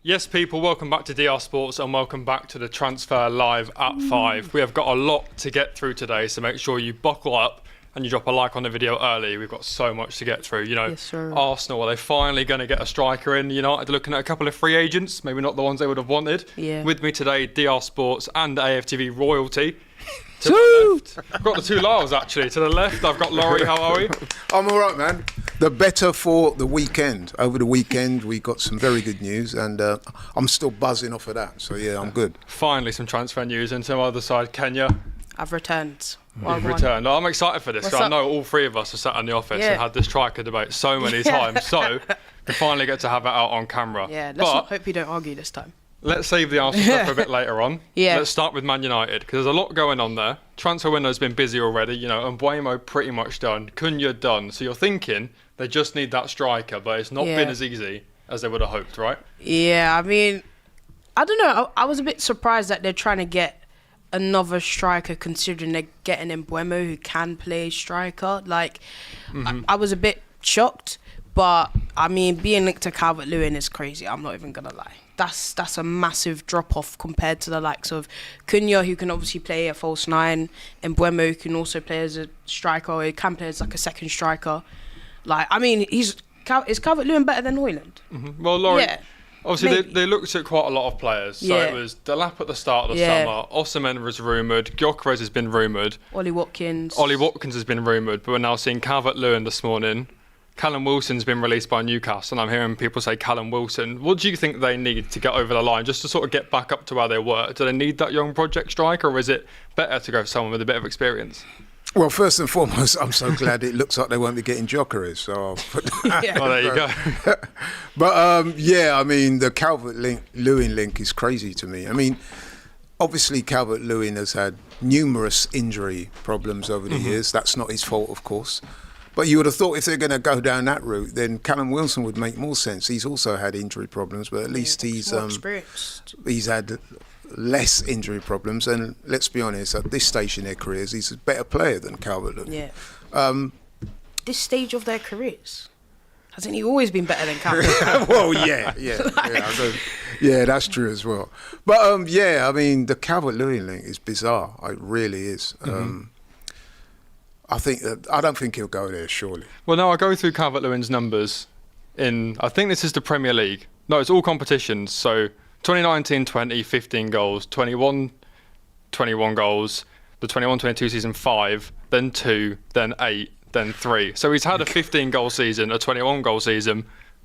Yes, people, welcome back to DR Sports and welcome back to the Transfer Live at 5. We have got a lot to get through today, so make sure you buckle up and you drop a like on the video early. We've got so much to get through. You know, Yes, sir. Arsenal, are they finally going to get a striker in? United looking at a couple of free agents, maybe not the ones they would have wanted. Yeah. With me today, DR Sports and AFTV Royalty. To the left, I've got the two Lyles actually. To the left, I've got Laurie. How are we? I'm all right, man. The better for the weekend. Over the weekend, we got some very good news, and I'm still buzzing off of that. So, yeah, I'm good. Finally, some transfer news. And to the other side, Kenya. I've returned. You've returned. I'm excited for this. What's I up? know all three of us have sat in the office and had this striker debate so many times. So, we finally get to have it out on camera. Yeah, hope you don't argue this time. Let's save the Arsenal stuff for a bit later on. Yeah. Let's start with Man United, because there's a lot going on there. Transfer window's been busy already, you know, and Mbeumo pretty much done. Cunha done. So you're thinking they just need that striker, but it's not been as easy as they would have hoped, right? Yeah, I mean, I don't know. I was a bit surprised that they're trying to get another striker, considering they're getting Mbeumo who can play striker. Like, I was a bit shocked, but I mean, being linked to Calvert-Lewin is crazy. I'm not even going to lie. That's a massive drop-off compared to the likes of Cunha, who can obviously play a false nine, and Mbeumo, who can also play as a striker, or he can play as like a second striker. Like, I mean, is Calvert-Lewin better than Hojlund? Well, Laurie, Yeah, obviously they looked at quite a lot of players. So it was Delap at the start of the summer, Osimhen was rumoured, Gyokeres has been rumoured, Ollie Watkins has been rumoured, but we're now seeing Calvert-Lewin this morning. Callum Wilson's been released by Newcastle, and I'm hearing people say Callum Wilson. What do you think they need to get over the line, just to sort of get back up to where they were? Do they need that young project striker, or is it better to go for someone with a bit of experience? Well, first and foremost, I'm so glad it looks like they won't be getting Gyokeres. So I'll put that. Well, there you go. But, yeah, I mean, the Calvert-Lewin link is crazy to me. I mean, obviously Calvert-Lewin has had numerous injury problems over the years. That's not his fault, of course. But you would have thought if they're going to go down that route, then Callum Wilson would make more sense. He's also had injury problems, but at least he's had less injury problems. And let's be honest, at this stage in their careers, he's a better player than Calvert-Lewin. Yeah. This stage of their careers, hasn't he always been better than Calvert? Well, yeah, that's true as well. But yeah, I mean, the Calvert-Lewin link is bizarre. It really is. I don't think he'll go there, surely. Well, now I go through Calvert-Lewin's numbers I think this is the Premier League. No, it's all competitions. So 2019-20, 15 goals, 21 goals, the 21-22 season 5, then 2, then 8, then 3. So he's had a 15-goal season, a 21-goal season,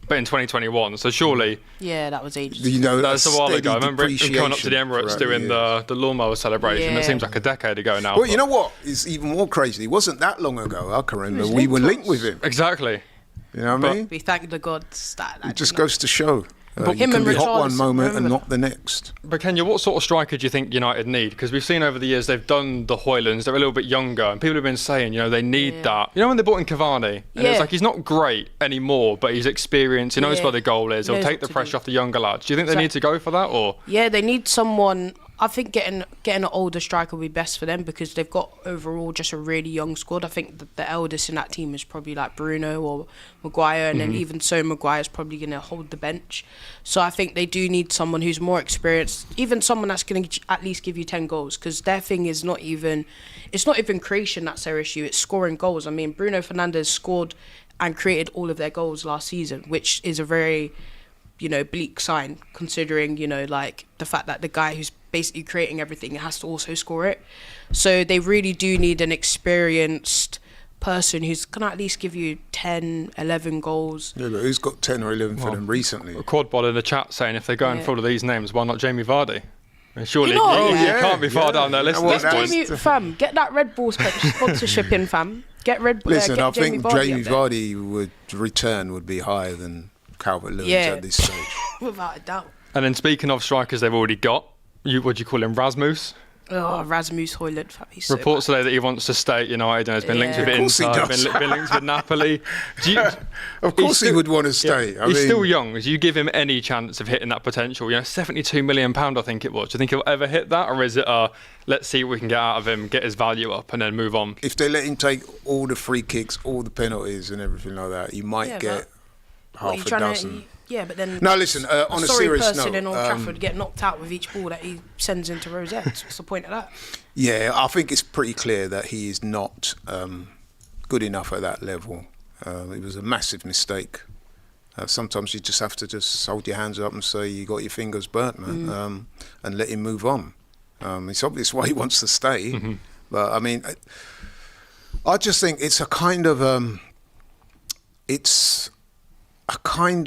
but in 2021. So surely... Yeah, that was ages. You know, that's a while ago. I remember him coming up to the Emirates doing the lawnmower celebration. It seems like a decade ago now. Well, you know what? It's even more crazy. It wasn't that long ago. I can remember we were linked with him. Exactly. You know what I mean? We thank the gods that it just goes to show. But you him can and be hot one Richarlison, moment and not the next. But Kenya, what sort of striker do you think United need? Because we've seen over the years they've done the Hojlunds, they're a little bit younger, and people have been saying, you know, they need that. You know when they bought in Cavani, and it's like he's not great anymore, but he's experienced, he knows where the goal is, he'll take the pressure off the younger lads. Do you think they need to go for that, or? Yeah, they need someone. I think getting an older striker would be best for them, because they've got overall just a really young squad. I think the eldest in that team is probably like Bruno or Maguire, and then even so, Maguire's probably going to hold the bench. So I think they do need someone who's more experienced, even someone that's going to at least give you 10 goals, because their thing is it's not even creation that's their issue, it's scoring goals. I mean, Bruno Fernandes scored and created all of their goals last season, which is a very, bleak sign, considering, like the fact that the guy who's basically creating everything has to also score it. So they really do need an experienced person who's going to at least give you 10, 11 goals. Yeah, but who's got 10 or 11 for them recently? A quad bot in the chat saying if they're going for all of these names, why not Jamie Vardy? And surely he can't be far down their list at this point. Fam, get that Red Bull sponsorship in, fam. Get Red Bull. Listen, I think Jamie Vardy would be higher than Calvert-Lewin at this stage. Without a doubt. And then speaking of strikers they've already got, what do you call him, Rasmus? Oh, Rasmus Hojlund. Reports today that he wants to stay at United and has been linked with Inter, been linked with Napoli. Of course he would want to stay. Yeah, he's still young. Do you give him any chance of hitting that potential? £72 million, I think it was. Do you think he'll ever hit that? Or is it let's see what we can get out of him, get his value up and then move on? If they let him take all the free kicks, all the penalties and everything like that, you might get half a dozen. Yeah, but then No, listen. On a sorry serious person note, in Old Trafford get knocked out with each ball that he sends into Rosette. What's the point of that? yeah, I think it's pretty clear that he is not good enough at that level. It was a massive mistake. Sometimes you just have to just hold your hands up and say you got your fingers burnt, man, and let him move on. It's obvious why he wants to stay, but I mean, I just think it's a kind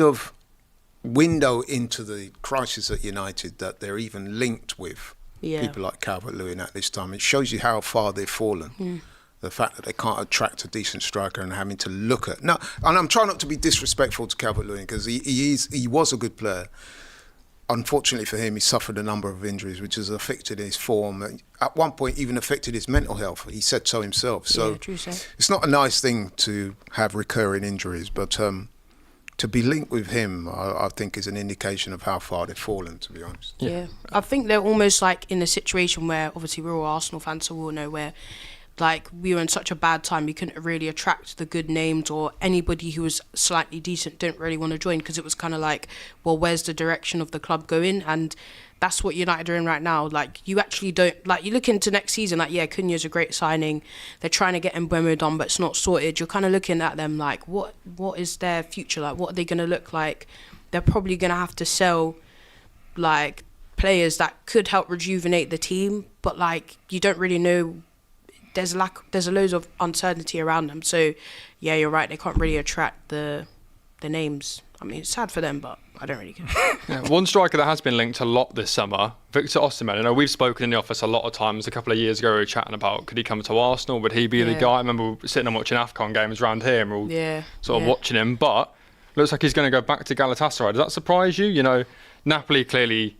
of window into the crisis at United that they're even linked with people like Calvert-Lewin at this time. It shows you how far they've fallen. The fact that they can't attract a decent striker and having to look at... No, and I'm trying not to be disrespectful to Calvert-Lewin because he was a good player. Unfortunately for him, he suffered a number of injuries, which has affected his form. At one point, even affected his mental health. He said so himself. So it's not a nice thing to have recurring injuries, but to be linked with him, I think, is an indication of how far they've fallen, to be honest. Yeah. I think they're almost like in a situation where, obviously, we're all Arsenal fans, so we'll know where... Like, we were in such a bad time, we couldn't really attract the good names, or anybody who was slightly decent didn't really want to join, because it was kind of like, well, where's the direction of the club going? And that's what United are in right now. Like, you actually don't... Like, you look into next season, like, yeah, Cunha's a great signing. They're trying to get Mbeumo done, but it's not sorted. You're kind of looking at them like, what is their future? Like, what are they going to look like? They're probably going to have to sell, like, players that could help rejuvenate the team, but, like, you don't really know... There's a loads of uncertainty around them. So, yeah, you're right. They can't really attract the names. I mean, it's sad for them, but I don't really care. Yeah, one striker that has been linked a lot this summer, Victor Osimhen. I know we've spoken in the office a lot of times. A couple of years ago, we were chatting about could he come to Arsenal? Would he be the guy? I remember sitting and watching AFCON games around here and we're all sort of watching him. But looks like he's going to go back to Galatasaray. Does that surprise you? You know, Napoli clearly...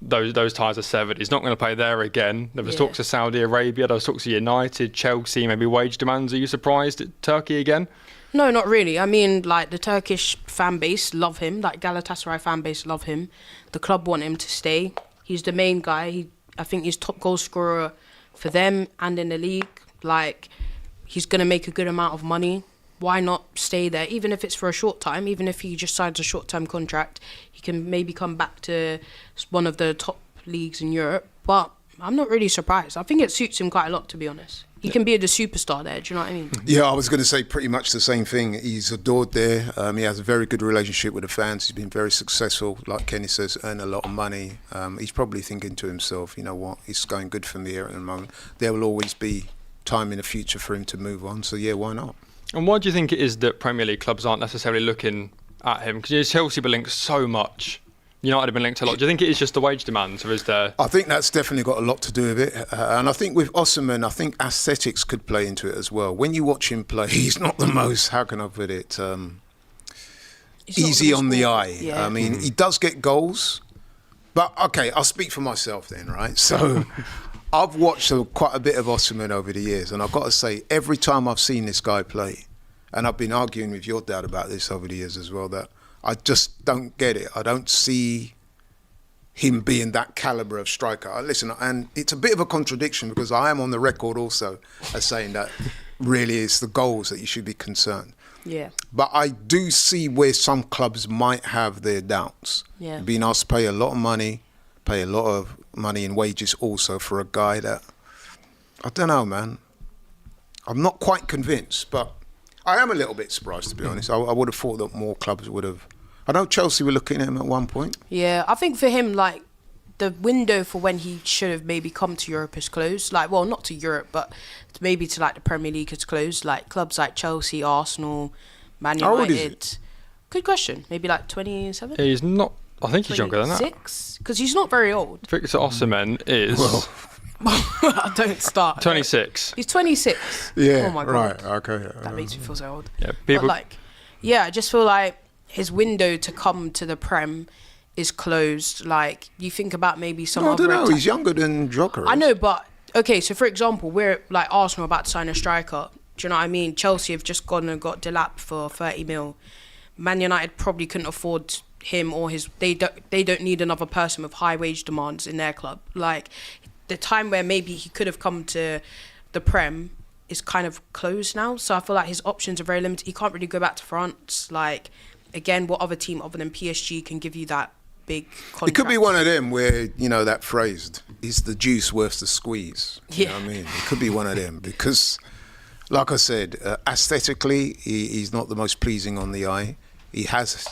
Those ties are severed. He's not going to play there again. There was talks of Saudi Arabia. There was talks of United, Chelsea, maybe wage demands. Are you surprised at Turkey again? No, not really. I mean, like, the Turkish fan base love him. Like, Galatasaray fan base love him. The club want him to stay. He's the main guy. I think he's top goal scorer for them and in the league. Like, he's going to make a good amount of money. Why not stay there? Even if it's for a short time, even if he just signs a short-term contract, he can maybe come back to one of the top leagues in Europe. But I'm not really surprised. I think it suits him quite a lot, to be honest. He can be the superstar there, do you know what I mean? Yeah, I was going to say pretty much the same thing. He's adored there. He has a very good relationship with the fans. He's been very successful, like Kenny says, earned a lot of money. He's probably thinking to himself, you know what, it's going good for me here at the moment. There will always be time in the future for him to move on. So, yeah, why not? And why do you think it is that Premier League clubs aren't necessarily looking at him? Because Chelsea have been linked so much. United have been linked a lot. Do you think it is just the wage demands, or is there... I think that's definitely got a lot to do with it. And I think with Osimhen, I think aesthetics could play into it as well. When you watch him play, he's not the most, how can I put it, easy on the eye. Yeah. I mean, he does get goals. But, OK, I'll speak for myself then, right? So... I've watched quite a bit of Osimhen over the years, and I've got to say, every time I've seen this guy play, and I've been arguing with your dad about this over the years as well, that I just don't get it. I don't see him being that calibre of striker. Listen, and it's a bit of a contradiction because I am on the record also as saying that really it's the goals that you should be concerned. Yeah. But I do see where some clubs might have their doubts. Yeah. Being asked to pay a lot of money, pay a lot of money in wages also for a guy that, I don't know, man. I'm not quite convinced, but I am a little bit surprised, to be honest. I would have thought that more clubs would have. I know Chelsea were looking at him at one point. Yeah, I think for him, like, the window for when he should have maybe come to Europe is closed. Like, well, not to Europe, but maybe to, like, the Premier League is closed. Like, clubs like Chelsea, Arsenal, Man United. How old is it? Good question. Maybe, like, 27? He's not... I think he's younger than that. 26? Because he's not very old. Victor Osimhen is... Don't start. 26. He's 26. Yeah, oh my God. Right, okay. That makes me feel so old. Yeah, people... But, like, yeah, I just feel like his window to come to the Prem is closed. Like, you think about maybe some other... I don't know, he's younger than Gyokeres. I know, but, okay, so for example, we're, like, Arsenal about to sign a striker. Do you know what I mean? Chelsea have just gone and got Delap for 30 mil. Man United probably couldn't afford him or his... They don't need another person with high wage demands in their club. Like, the time where maybe he could have come to the Prem is kind of closed now. So I feel like his options are very limited. He can't really go back to France. Like, again, what other team other than PSG can give you that big contract? It could be one of them where, that phrase, is the juice worth the squeeze? You know what I mean? It could be one of them because, like I said, aesthetically, he's not the most pleasing on the eye. He has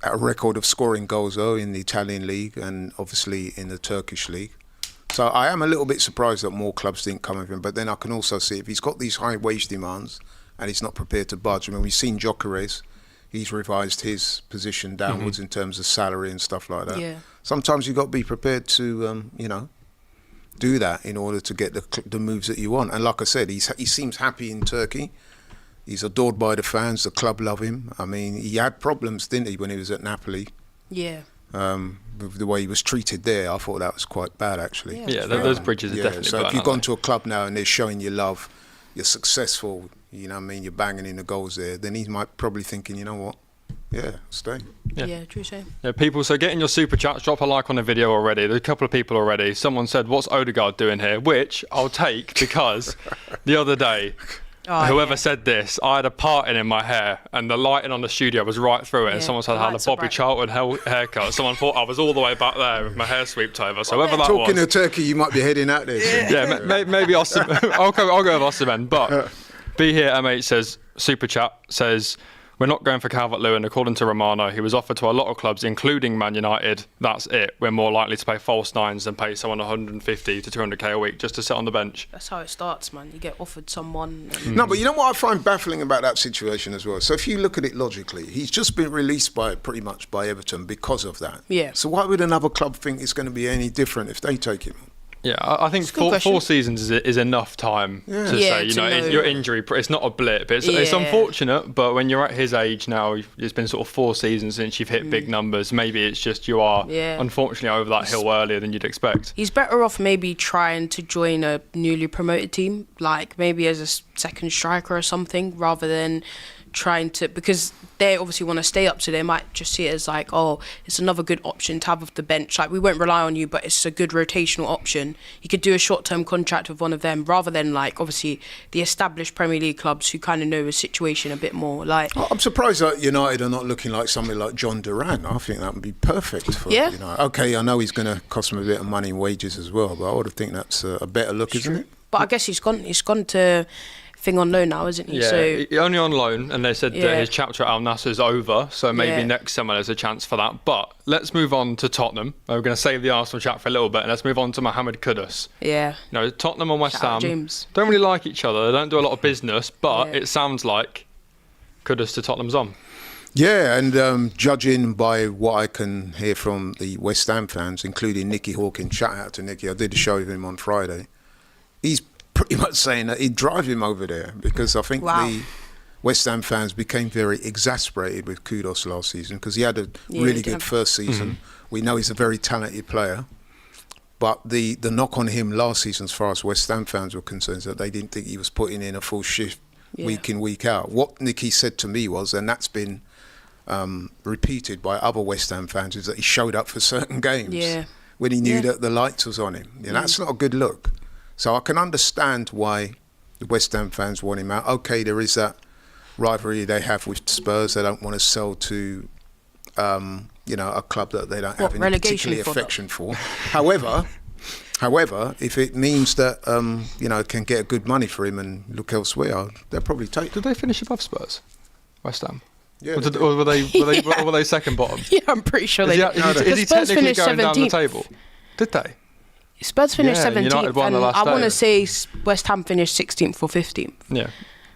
a record of scoring goals, though, in the Italian league and obviously in the Turkish league. So I am a little bit surprised that more clubs didn't come with him. But then I can also see if he's got these high wage demands and he's not prepared to budge. I mean, we've seen Gyokeres. He's revised his position downwards in terms of salary and stuff like that. Yeah. Sometimes you've got to be prepared to, do that in order to get the moves that you want. And like I said, he seems happy in Turkey. He's adored by the fans. The club love him. I mean, he had problems, didn't he, when he was at Napoli? Yeah. With the way he was treated there, I thought that was quite bad, actually. Yeah, those bridges are definitely So burnt, if you've aren't gone they? to a club now and they're showing you love, you're successful, you're banging in the goals there, then he might probably thinking, you know what, stay. Yeah, true saying. Yeah, people, so get in your super chats, drop a like on the video already. There's a couple of people already. Someone said, what's Odegaard doing here? Which I'll take because the other day, whoever said this, I had a parting in my hair and the lighting on the studio was right through it and someone said I had a Bobby Charlton haircut. Someone thought I was all the way back there with my hair sweeped over. So whoever that Talking was. to Turkey, you might be heading out there. Yeah, maybe Osimhen. I'll go with Osimhen. But Be Here M8 says, super chat, says, we're not going for Calvert-Lewin. According to Romano, he was offered to a lot of clubs, including Man United. That's it. We're more likely to pay false nines than pay someone 150 to 200k a week just to sit on the bench. That's how it starts, man. You get offered someone. No, but you know what I find baffling about that situation as well? So if you look at it logically, he's just been released pretty much by Everton because of that. Yeah. So why would another club think it's going to be any different if they take him? Yeah, I think four seasons is enough time to say, your injury, it's not a blip. It's unfortunate, but when you're at his age now, it's been sort of 4 seasons since you've hit big numbers. Maybe it's just you are, unfortunately, over that hill earlier than you'd expect. He's better off maybe trying to join a newly promoted team, like maybe as a second striker or something, rather than trying to, because they obviously want to stay up, so they might just see it as like, oh, it's another good option to have off the bench. Like, we won't rely on you, but it's a good rotational option. You could do a short-term contract with one of them, rather than like obviously the established Premier League clubs who kind of know the situation a bit more. Like, I'm surprised that United are not looking like somebody like John Duran. I think that would be perfect for United. Okay, I know he's going to cost them a bit of money and wages as well, but I would think that's a better look, isn't it? But I guess he's gone to thing on loan now, isn't he? Yeah, so only on loan, and they said that his chapter at Al Nassr is over, so maybe next summer there's a chance for that. But let's move on to Tottenham. We're going to save the Arsenal chat for a little bit, and let's move on to Mohamed Kudus. Yeah. Tottenham and West Ham James. don't really like each other. They don't do a lot of business, but it sounds like Kudus to Tottenham's on. Yeah, and judging by what I can hear from the West Ham fans, including Nicky Hawkins, shout out to Nicky, I did a show with him on Friday, he's pretty much saying that he'd drive him over there because I think the West Ham fans became very exasperated with Kudus last season because he had a really good first season. We know he's a very talented player, but the knock on him last season as far as West Ham fans were concerned is that they didn't think he was putting in a full shift week in, week out. What Nicky said to me was, and that's been repeated by other West Ham fans, is that he showed up for certain games when he knew that the lights was on him. That's not a good look. So I can understand why the West Ham fans want him out. Okay, there is that rivalry they have with Spurs. They don't want to sell to, a club that they don't have any particular affection for. However, if it means that, can get good money for him and look elsewhere, they'll probably take it. Did they finish above Spurs, West Ham? Yeah, or were they second bottom? Yeah, I'm pretty sure they did. Is he technically going down the table? Did they? Spurs finished 17th, and I want to say West Ham finished 16th or 15th. Yeah.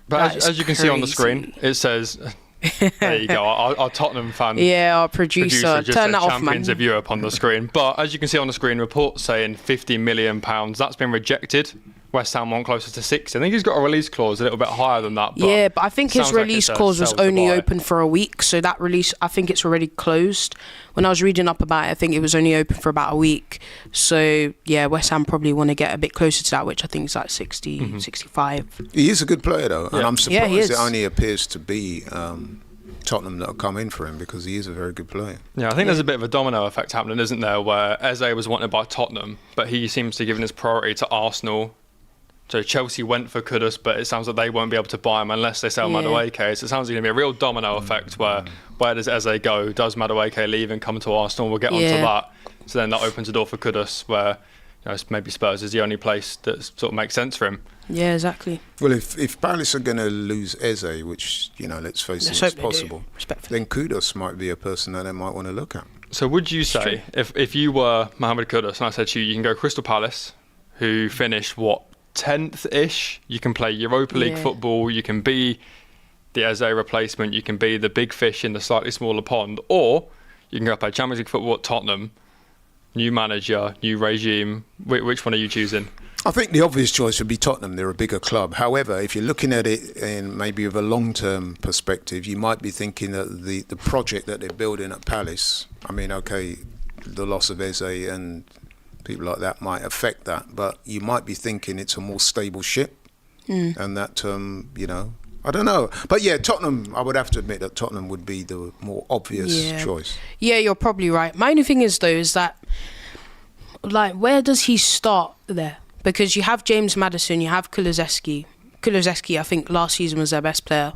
But as you can see on the screen, it says, there you go, our Tottenham fan. Yeah, our producer just turn that off, man. Champions of Europe on the screen. But as you can see on the screen, reports saying £50 million. That's been rejected. West Ham want closer to 60. I think he's got a release clause a little bit higher than that. But but I think his release clause was only open for a week. So that release, I think it's already closed. When I was reading up about it, I think it was only open for about a week. So, West Ham probably want to get a bit closer to that, which I think is like 60, 65. He is a good player, though. And I'm surprised it only appears to be Tottenham that will come in for him because he is a very good player. Yeah, I think there's a bit of a domino effect happening, isn't there, where Eze was wanted by Tottenham, but he seems to have given his priority to Arsenal, So Chelsea went for Kudus, but it sounds like they won't be able to buy him unless they sell Madueke. So it sounds like it's going to be a real domino effect where does Eze go? Does Madueke leave and come to Arsenal? We'll get onto that. So then that opens the door for Kudus, where maybe Spurs is the only place that sort of makes sense for him. Yeah, exactly. Well, if Palace are going to lose Eze, which, let's face it, it's possible, then Kudus might be a person that they might want to look at. So would you say, if you were Mohamed Kudus and I said to you, you can go Crystal Palace, who finished, 10th-ish? You can play Europa League football, you can be the Eze replacement, you can be the big fish in the slightly smaller pond, or you can go play Champions League football at Tottenham, new manager, new regime. Which one are you choosing? I think the obvious choice would be Tottenham. They're a bigger club. However, if you're looking at it in maybe with a long-term perspective, you might be thinking that the project that they're building at Palace, the loss of Eze and people like that might affect that, but you might be thinking it's a more stable ship, and that, I don't know. But yeah, Tottenham, I would have to admit that Tottenham would be the more obvious choice. Yeah, you're probably right. My only thing is, though, is that, where does he start there? Because you have James Maddison, you have Kulusevski. Kulusevski, I think, last season was their best player.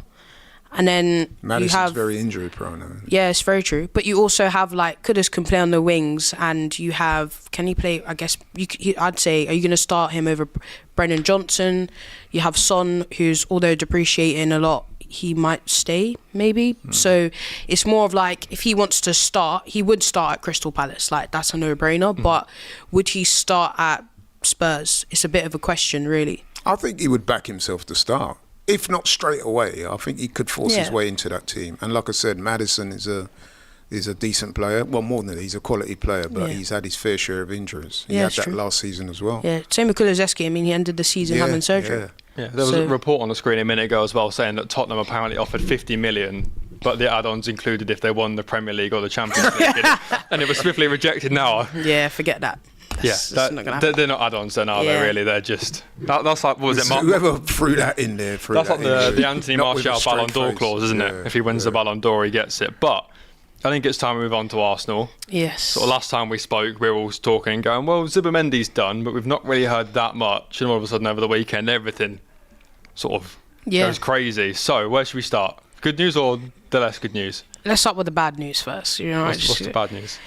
And then Maddison's very injury prone. Yeah, it's very true. But you also have, Kudus can play on the wings, and you have, can he play, I guess, I'd say, are you going to start him over Brennan Johnson? You have Son, who's, although depreciating a lot, he might stay, maybe. So it's more of if he wants to start, he would start at Crystal Palace. That's a no-brainer. But would he start at Spurs? It's a bit of a question, really. I think he would back himself to start. If not straight away, I think he could force his way into that team. And like I said, Maddison is a decent player. Well, more than that, he's a quality player, but he's had his fair share of injuries. He had that last season as well. Yeah, same with Kulusevski. He ended the season having surgery. Yeah, there was a report on the screen a minute ago as well saying that Tottenham apparently offered 50 million, but the add-ons included if they won the Premier League or the Champions League. And it was swiftly rejected now. Yeah, forget that. They're not add-ons then, are they, really? They're just... That's like, what was it? Whoever threw that in there... That's like the Anthony Martial Ballon d'Or clause, isn't it? If he wins the Ballon d'Or, he gets it. But I think it's time to move on to Arsenal. Yes. Sort of last time we spoke, we were all talking and going, well, Zubimendi's done, but we've not really heard that much. And all of a sudden, over the weekend, everything sort of goes crazy. So, where should we start? Good news or the less good news? Let's start with the bad news first. What's the bad news?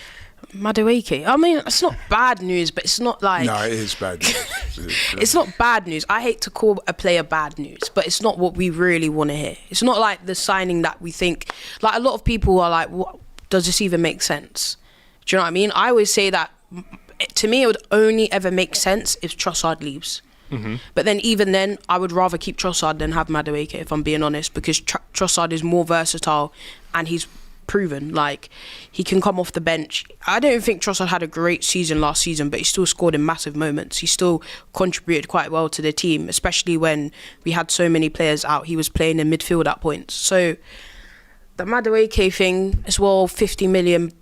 Madueke. It's not bad news, but it's not like... No, it is bad news. It's not bad news. I hate to call a player bad news, but it's not what we really want to hear. It's not like the signing that we think... a lot of people are like, what, does this even make sense? Do you know what I mean? I always say that, to me, it would only ever make sense if Trossard leaves. Mm-hmm. But then even then, I would rather keep Trossard than have Madueke, if I'm being honest, because Trossard is more versatile and he's proven. He can come off the bench. I don't think Trossard had a great season last season, but he still scored in massive moments. He still contributed quite well to the team, especially when we had so many players out. He was playing in midfield at points. So the Madueke thing as well, £50 million,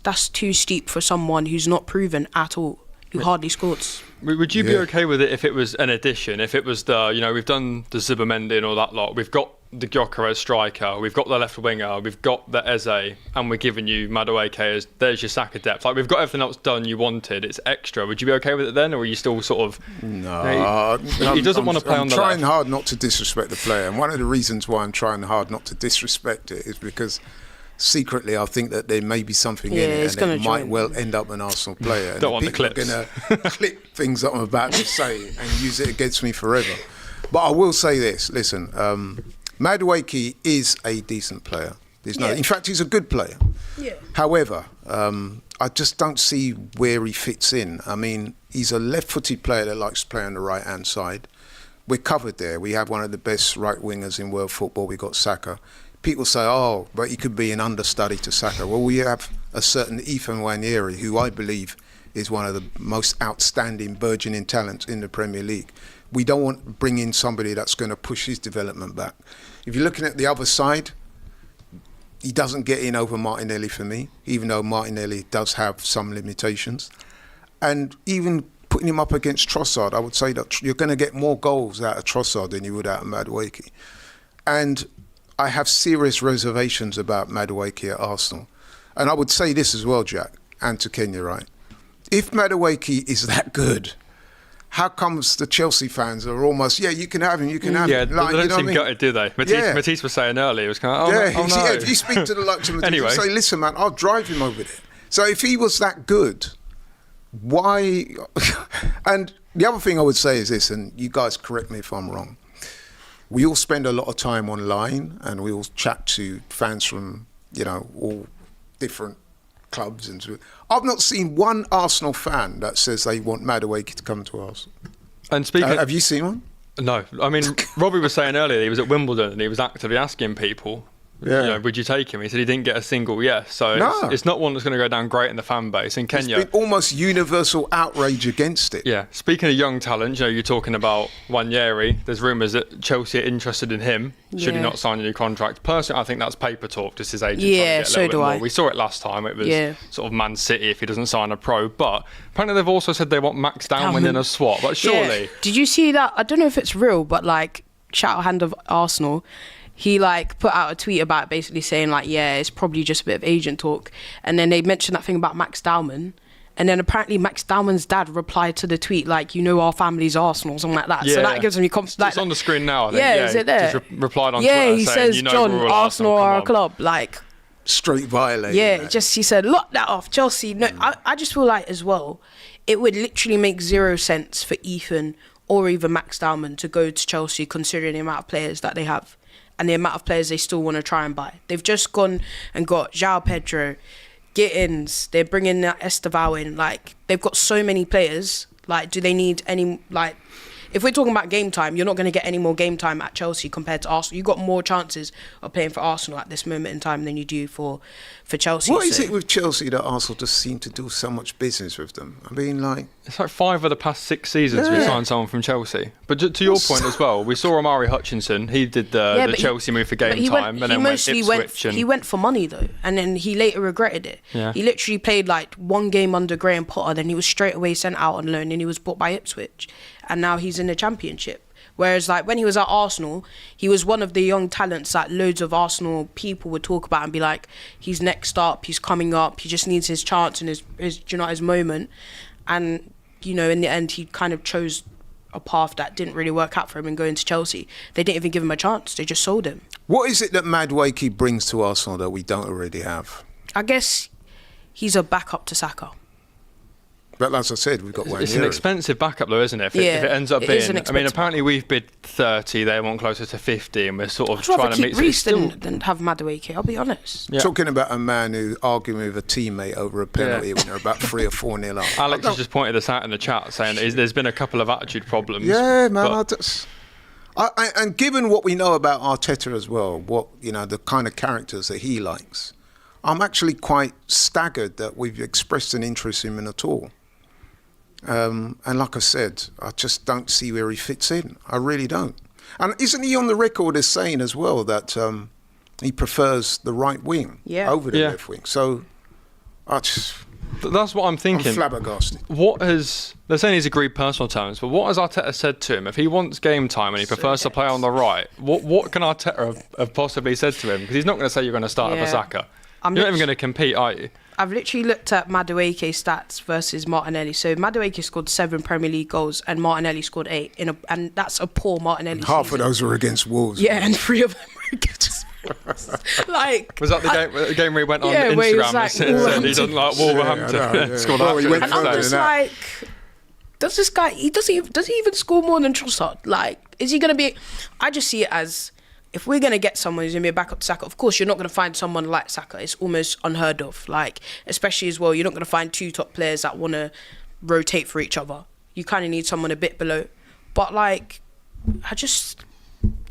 that's too steep for someone who's not proven at all, who hardly scores. Would you be okay with it if it was an addition? If it was we've done the Zubimendi and all that lot, we've got the Gyokeres striker, we've got the left winger, we've got the Eze, and we're giving you Madueke as there's your Saka depth. We've got everything else done you wanted. It's extra. Would you be okay with it then, or are you still sort of? No, he doesn't want to play on the left. I'm trying hard not to disrespect the player, and one of the reasons why I'm trying hard not to disrespect it is because secretly I think that there may be something in it, and it might well end up an Arsenal player. Don't want the clips. People are going to clip things that I'm about to say and use it against me forever. But I will say this: listen. Madueke is a decent player. In fact, he's a good player. Yeah. However, I just don't see where he fits in. He's a left-footed player that likes to play on the right-hand side. We're covered there. We have one of the best right wingers in world football. We've got Saka. People say, but he could be an understudy to Saka. Well, we have a certain Ethan Nwaneri, who I believe is one of the most outstanding burgeoning talents in the Premier League. We don't want to bring in somebody that's going to push his development back. If you're looking at the other side, he doesn't get in over Martinelli for me, even though Martinelli does have some limitations. And even putting him up against Trossard, I would say that you're going to get more goals out of Trossard than you would out of Madueke. And I have serious reservations about Madueke at Arsenal. And I would say this as well, Jack, and to Kenya, right? If Madueke is that good, how comes the Chelsea fans are almost, you can have him, you can have Yeah, him. they Like, don't you know seem what I mean? gutted, do they? Matisse was saying earlier, it was kind of, oh no. If you speak to the likes of Matisse, Anyway. say, listen, man, I'll drive him over there. So if he was that good, why? And the other thing I would say is this, and you guys correct me if I'm wrong. We all spend a lot of time online, and we all chat to fans from, all different clubs. And so, I've not seen one Arsenal fan that says they want Madueke to come to Arsenal. And speaking, Have you seen one? No, I mean, Robbie was saying earlier he was at Wimbledon and he was actively asking people, would you take him? He said he didn't get a single yes. So it's not one that's going to go down great in the fan base. In Kenya, There's been almost universal outrage against it. Yeah. Speaking of young talent, you're talking about Wanyeri. There's rumours that Chelsea are interested in him. Should he not sign a new contract? Personally, I think that's paper talk. Just his agent trying to get a little bit more. We saw it last time. It was sort of Man City if he doesn't sign a pro. But apparently they've also said they want Max Dalman in a swap. But surely... Yeah. Did you see that? I don't know if it's real, but shout out hand of Arsenal. He put out a tweet about basically saying it's probably just a bit of agent talk. And then they mentioned that thing about Max Dalman. And then apparently Max Dalman's dad replied to the tweet our family's Arsenal, something like that. So that gives me confidence. It's on the screen now, I think. Is it there? Just replied on Twitter he saying, says, John, Arsenal are a club. Straight violating. Yeah, that. he said, lock that off. Chelsea, no, I just feel as well, it would literally make zero sense for Ethan or even Max Dalman to go to Chelsea considering the amount of players that they have and the amount of players they still want to try and buy. They've just gone and got João Pedro, Gittins, they're bringing Estevao in. They've got so many players. Do they need any, if we're talking about game time, you're not going to get any more game time at Chelsea compared to Arsenal. You've got more chances of playing for Arsenal at this moment in time than you do for Chelsea. What is it with Chelsea that Arsenal just seem to do so much business with them? I mean, it's 5 of the past 6 seasons we signed someone from Chelsea. But to your point as well, we saw Omari Hutchinson. He did the Chelsea move for game time and then went Ipswich. He went for money though, and then he later regretted it. Yeah. He literally played one game under Graham Potter, then he was straight away sent out on loan and he was bought by Ipswich. And now he's in the Championship. Whereas when he was at Arsenal, he was one of the young talents that loads of Arsenal people would talk about and be like, he's next up, he's coming up, he just needs his chance and his moment. And, in the end, he kind of chose a path that didn't really work out for him in going to Chelsea. They didn't even give him a chance, they just sold him. What is it that Madueke brings to Arsenal that we don't already have? I guess he's a backup to Saka. But as I said, we've got Wanyeri. It's an expensive backup though, isn't it? If it ends up being... I mean, apparently we've bid 30, they want closer to 50, and we're sort of trying to meet... Reece than have Madueke, I'll be honest. Yeah. Talking about a man who arguing with a teammate over a penalty when they're about 3 or 4-0 up. Alex has just pointed this out in the chat, saying there's been a couple of attitude problems. Yeah, man. And given what we know about Arteta as well, the kind of characters that he likes, I'm actually quite staggered that we've expressed an interest in him at all. And like I said, I just don't see where he fits in. I really don't. And isn't he on the record as saying as well that he prefers the right wing over the left wing? So that's what I'm thinking. I'm flabbergasted. They're saying he's agreed personal terms, but what has Arteta said to him? If he wants game time and he prefers to play on the right, what can Arteta have possibly said to him? Because he's not going to say you're going to start for Saka. You're not even going to compete, are you? I've literally looked at Madueke's stats versus Martinelli. So Madueke scored 7 Premier League goals and Martinelli scored 8. And that's a poor Martinelli season. Half of those were against Wolves. Yeah, and 3 of them were against Spurs. Was that the game where he went on Instagram and said he doesn't like Wolverhampton? Scored and I'm just does this guy, does he even score more than Trossard? Is he going to be... I just see it as... If we're going to get someone who's going to be a backup to Saka, of course, you're not going to find someone like Saka. It's almost unheard of. Especially as well, you're not going to find 2 top players that want to rotate for each other. You kind of need someone a bit below. But,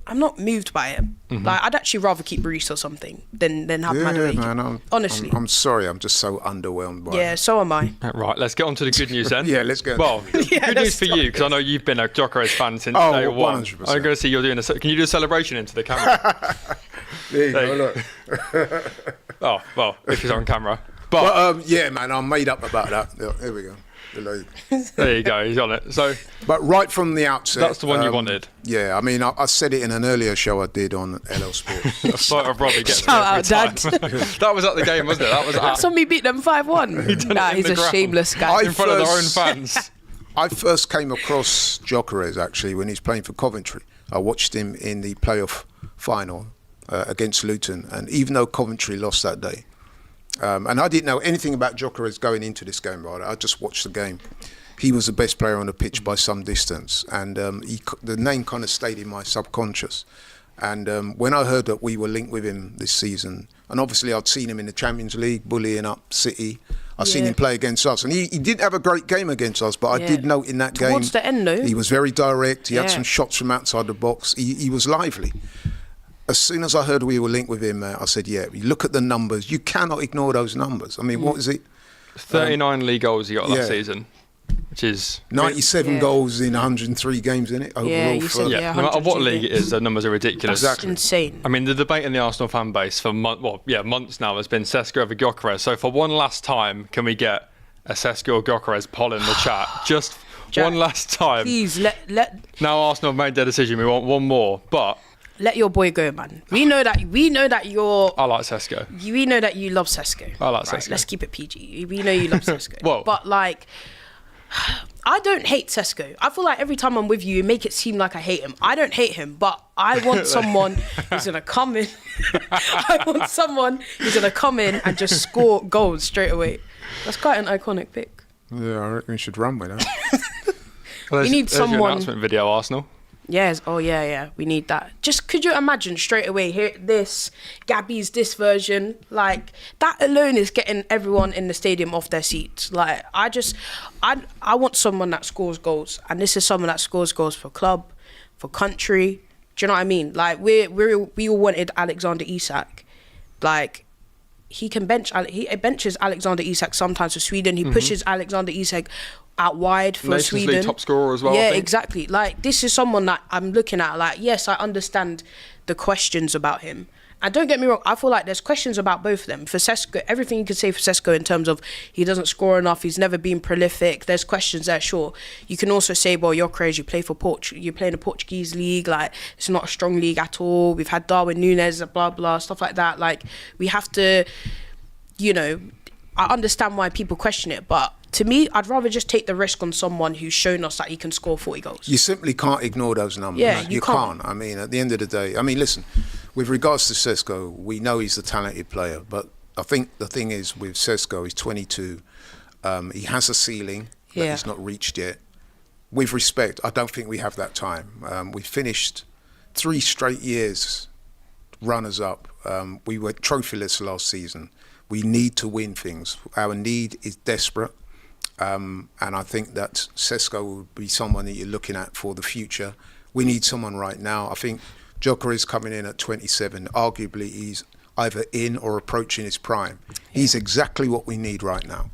I'm not moved by it. Mm-hmm. I'd actually rather keep Reece or something than have Madueke. Man, honestly. I'm sorry, I'm just so underwhelmed by it. Yeah, so am I. Right, let's get on to the good news then. Yeah, let's go. Well, good news for you, because I know you've been a Gyokeres fan since day one. 100%. I'm going to see you're doing can you do a celebration into the camera? There you go, look. Oh, well, if he's on camera. But yeah, man, I'm made up about that. Here we go. There you go, he's on it. But right from the outset, that's the one you wanted. Yeah, I mean, I said it in an earlier show I did on LL Sports. A photo of Robbie gets shout out, Dad. That was at the game, wasn't it? That's when we beat them 5-1. Nah, he's a shameless guy. In front of their own fans. I first came across Gyokeres actually when he was playing for Coventry. I watched him in the playoff final against Luton, and even though Coventry lost that day, and I didn't know anything about Gyokeres going into this game, right? I just watched the game. He was the best player on the pitch by some distance, and the name kind of stayed in my subconscious. And when I heard that we were linked with him this season, and obviously I'd seen him in the Champions League bullying up City, I'd seen him play against us, and he did have a great game against us, but I did note in that game, towards the end though, he was very direct, he had some shots from outside the box, he was lively. As soon as I heard we were linked with him, I said, you look at the numbers, you cannot ignore those numbers. I mean, what is it? 39 league goals he got last season, which is 97 goals in 103 games, in it overall. No matter what league it is, the numbers are ridiculous. That's insane. I mean, the debate in the Arsenal fan base for months now has been Sesko over Gyokeres. So for one last time, can we get a Sesko or Gyokeres poll in the chat? Just Jack, one last time. Please let. Now Arsenal have made their decision. We want one more, but let your boy go, man. We know that you're. I like Sesko. We know that you love Sesko. I like Sesko. Let's keep it PG. We know you love Sesko. Whoa. But like, I don't hate Sesko. I feel like every time I'm with you, you make it seem like I hate him. I don't hate him, but I want someone who's gonna come in. I want someone who's gonna come in and just score goals straight away. That's quite an iconic pick. Yeah, I reckon we should run with that. We need there's your someone. announcement video, Arsenal. Yes. Oh yeah. We need that. Just could you imagine straight away? Here, Gabby's this version. Like that alone is getting everyone in the stadium off their seats. Like I want someone that scores goals, and this is someone that scores goals for club, for country. Do you know what I mean? Like we all wanted Alexander Isak. Like he benches Alexander Isak sometimes for Sweden. He pushes Alexander Isak out wide for Nations Sweden. League top scorer as well. Yeah, I think. exactly. Like this is someone that I'm looking at. Like, yes, I understand the questions about him, and don't get me wrong. I feel like there's questions about both of them. For Sesko, everything you could say for Sesko in terms of he doesn't score enough, he's never been prolific. There's questions there. Sure, you can also say, well, you're crazy. You play for you play in the Portuguese league. Like it's not a strong league at all. We've had Darwin Núñez, blah blah stuff like that. Like we have to, I understand why people question it, but to me, I'd rather just take the risk on someone who's shown us that he can score 40 goals. You simply can't ignore those numbers. Yeah, you can't. I mean, at the end of the day, listen, with regards to Sesko, we know he's a talented player, but I think the thing is with Sesko, he's 22. He has a ceiling that he's not reached yet. With respect, I don't think we have that time. We finished 3 straight years runners-up. We were trophyless last season. We need to win things. Our need is desperate. And I think that Sesko would be someone that you're looking at for the future. We need someone right now. I think Gyokeres is coming in at 27. Arguably, he's either in or approaching his prime. He's exactly what we need right now.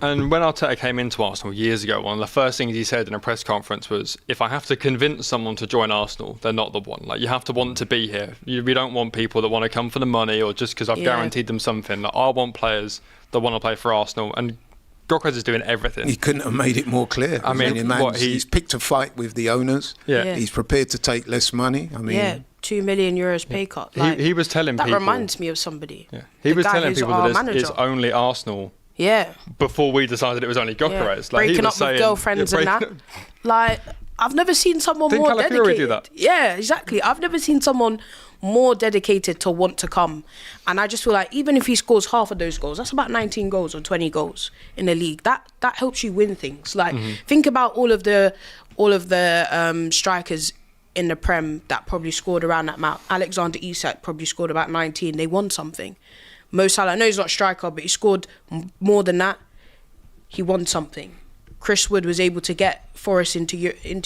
And when Arteta came into Arsenal years ago, one of the first things he said in a press conference was, if I have to convince someone to join Arsenal, they're not the one. Like, you have to want to be here. We don't want people that want to come for the money or just because I've guaranteed them something. Like, I want players that want to play for Arsenal. And Gyokeres is doing everything. He couldn't have made it more clear. He's picked a fight with the owners. Yeah. He's prepared to take less money. €2 million pay cut. Like, he was telling people. That reminds me of somebody. Yeah. He was telling people that it's only Arsenal. Yeah. Before we decided it was only Gyokeres. Yeah. Breaking up with girlfriends and that. Like, I've never seen someone more dedicated. Do that? Yeah, exactly. I've never seen someone more dedicated to want to come. And I just feel like even if he scores half of those goals, that's about 19 goals or 20 goals in the league. That helps you win things. Like, think about all of the strikers in the Prem that probably scored around that amount. Alexander Isak probably scored about 19. They won something. Mo Salah, I know he's not a striker, but he scored more than that. He won something. Chris Wood was able to get Forest into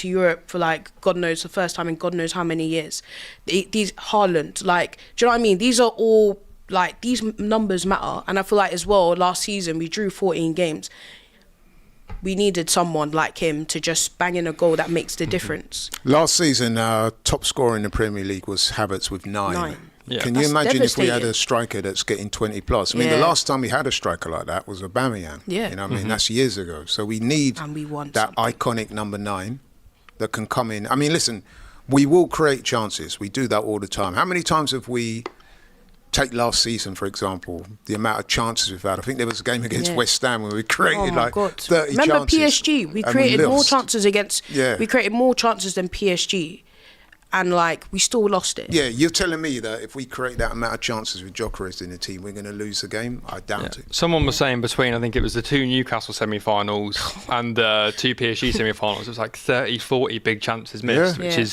Europe for, like, God knows, the first time in God knows how many years. These Hojlund, like, do you know what I mean? These are all, like, these numbers matter. And I feel like as well, last season we drew 14 games. We needed someone like him to just bang in a goal that makes the difference. Last season, our top scorer in the Premier League was Havertz with 9. Yeah. Can you imagine if we had a striker that's getting 20 plus? I mean, the last time we had a striker like that was Aubameyang. Yeah. You know what I mean? That's years ago. So we need that iconic number 9 that can come in. I mean, listen, we will create chances. We do that all the time. How many times have we take last season, for example, the amount of chances we've had. I think there was a game against Yeah. West Ham where we created like 30 Remember chances. PSG? We and created more lost. chances against. Yeah. We created more chances than PSG, and like we still lost it. Yeah, you're telling me that if we create that amount of chances with Gyokeres in the team, we're going to lose the game? I doubt it. Someone was saying between, I think it was the 2 Newcastle semi-finals and the 2 PSG semi-finals, it was like 30, 40 big chances missed, Yeah. which Yeah.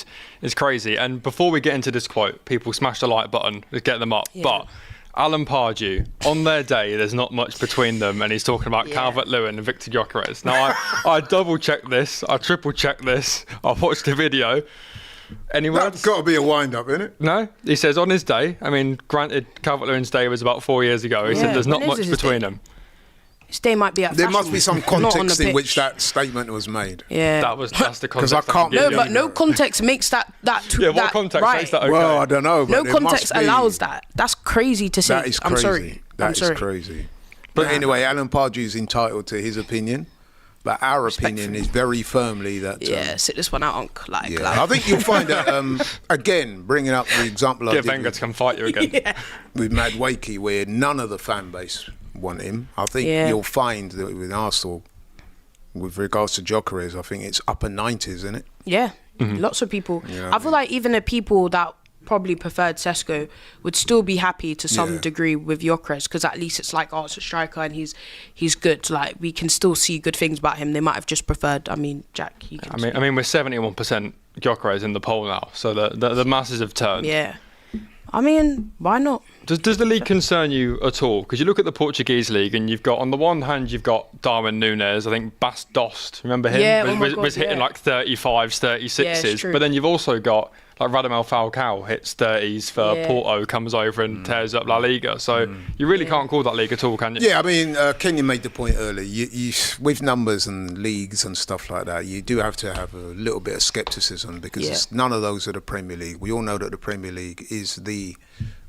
is crazy. And before we get into this quote, people smash the like button, let's get them up. Yeah. But Alan Pardew, on their day, there's not much between them, and he's talking about Yeah. Calvert-Lewin and Victor Gyokeres. Now, I double-checked this, I triple-checked this, I watched the video. Any That's words? got to be a wind-up, isn't it? No, he says on his day. I mean, granted, Calvert-Lewin's day was about 4 years ago. He Yeah, said there's not when is much his between day? them. His day might be at There must be some fashion, not on the context in which pitch. that statement was made. Yeah. That's the 'Cause context. I can't give No, you. but no context makes that Yeah, what that context right. makes that okay? Well, I don't know. But No there context must be. allows that. That's crazy to say. That is crazy. I'm sorry. That I'm is sorry. crazy. But anyway, Alan Pardew's entitled to his opinion. But our opinion is very firmly that... Yeah, sit this one out, Unc. Like, I think you'll find that, again, bringing up the example I Get did Wenger to come fight you again. with Mad Wakey, where none of the fan base want him. I think Yeah. you'll find that with Arsenal, with regards to Gyokeres, I think it's upper 90s, isn't it? Yeah, Mm-hmm. lots of people. Yeah, I feel like even the people that probably preferred Sesko would still be happy to some Yeah. degree with Gyokeres, because at least it's like, oh, it's a striker and he's good. Like, we can still see good things about him. They might have just preferred. I mean, Jack, you can. I mean, we're 71% Gyokeres in the poll now, so the masses have turned. Yeah. I mean, why not? Does the league concern you at all? Because you look at the Portuguese league, and you've got, on the one hand, you've got Darwin Núñez. I think Bas Dost, remember him? Yeah, oh my God, was hitting yeah. like 35s, 36s. Yeah, it's true. But then you've also got like Radamel Falcao hits 30s for Yeah. Porto, comes over and tears up La Liga. So you really can't call that league at all, can you? Yeah, I mean, Kenyon made the point earlier. You, with numbers and leagues and stuff like that, you do have to have a little bit of scepticism because Yeah. none of those are the Premier League. We all know that the Premier League is the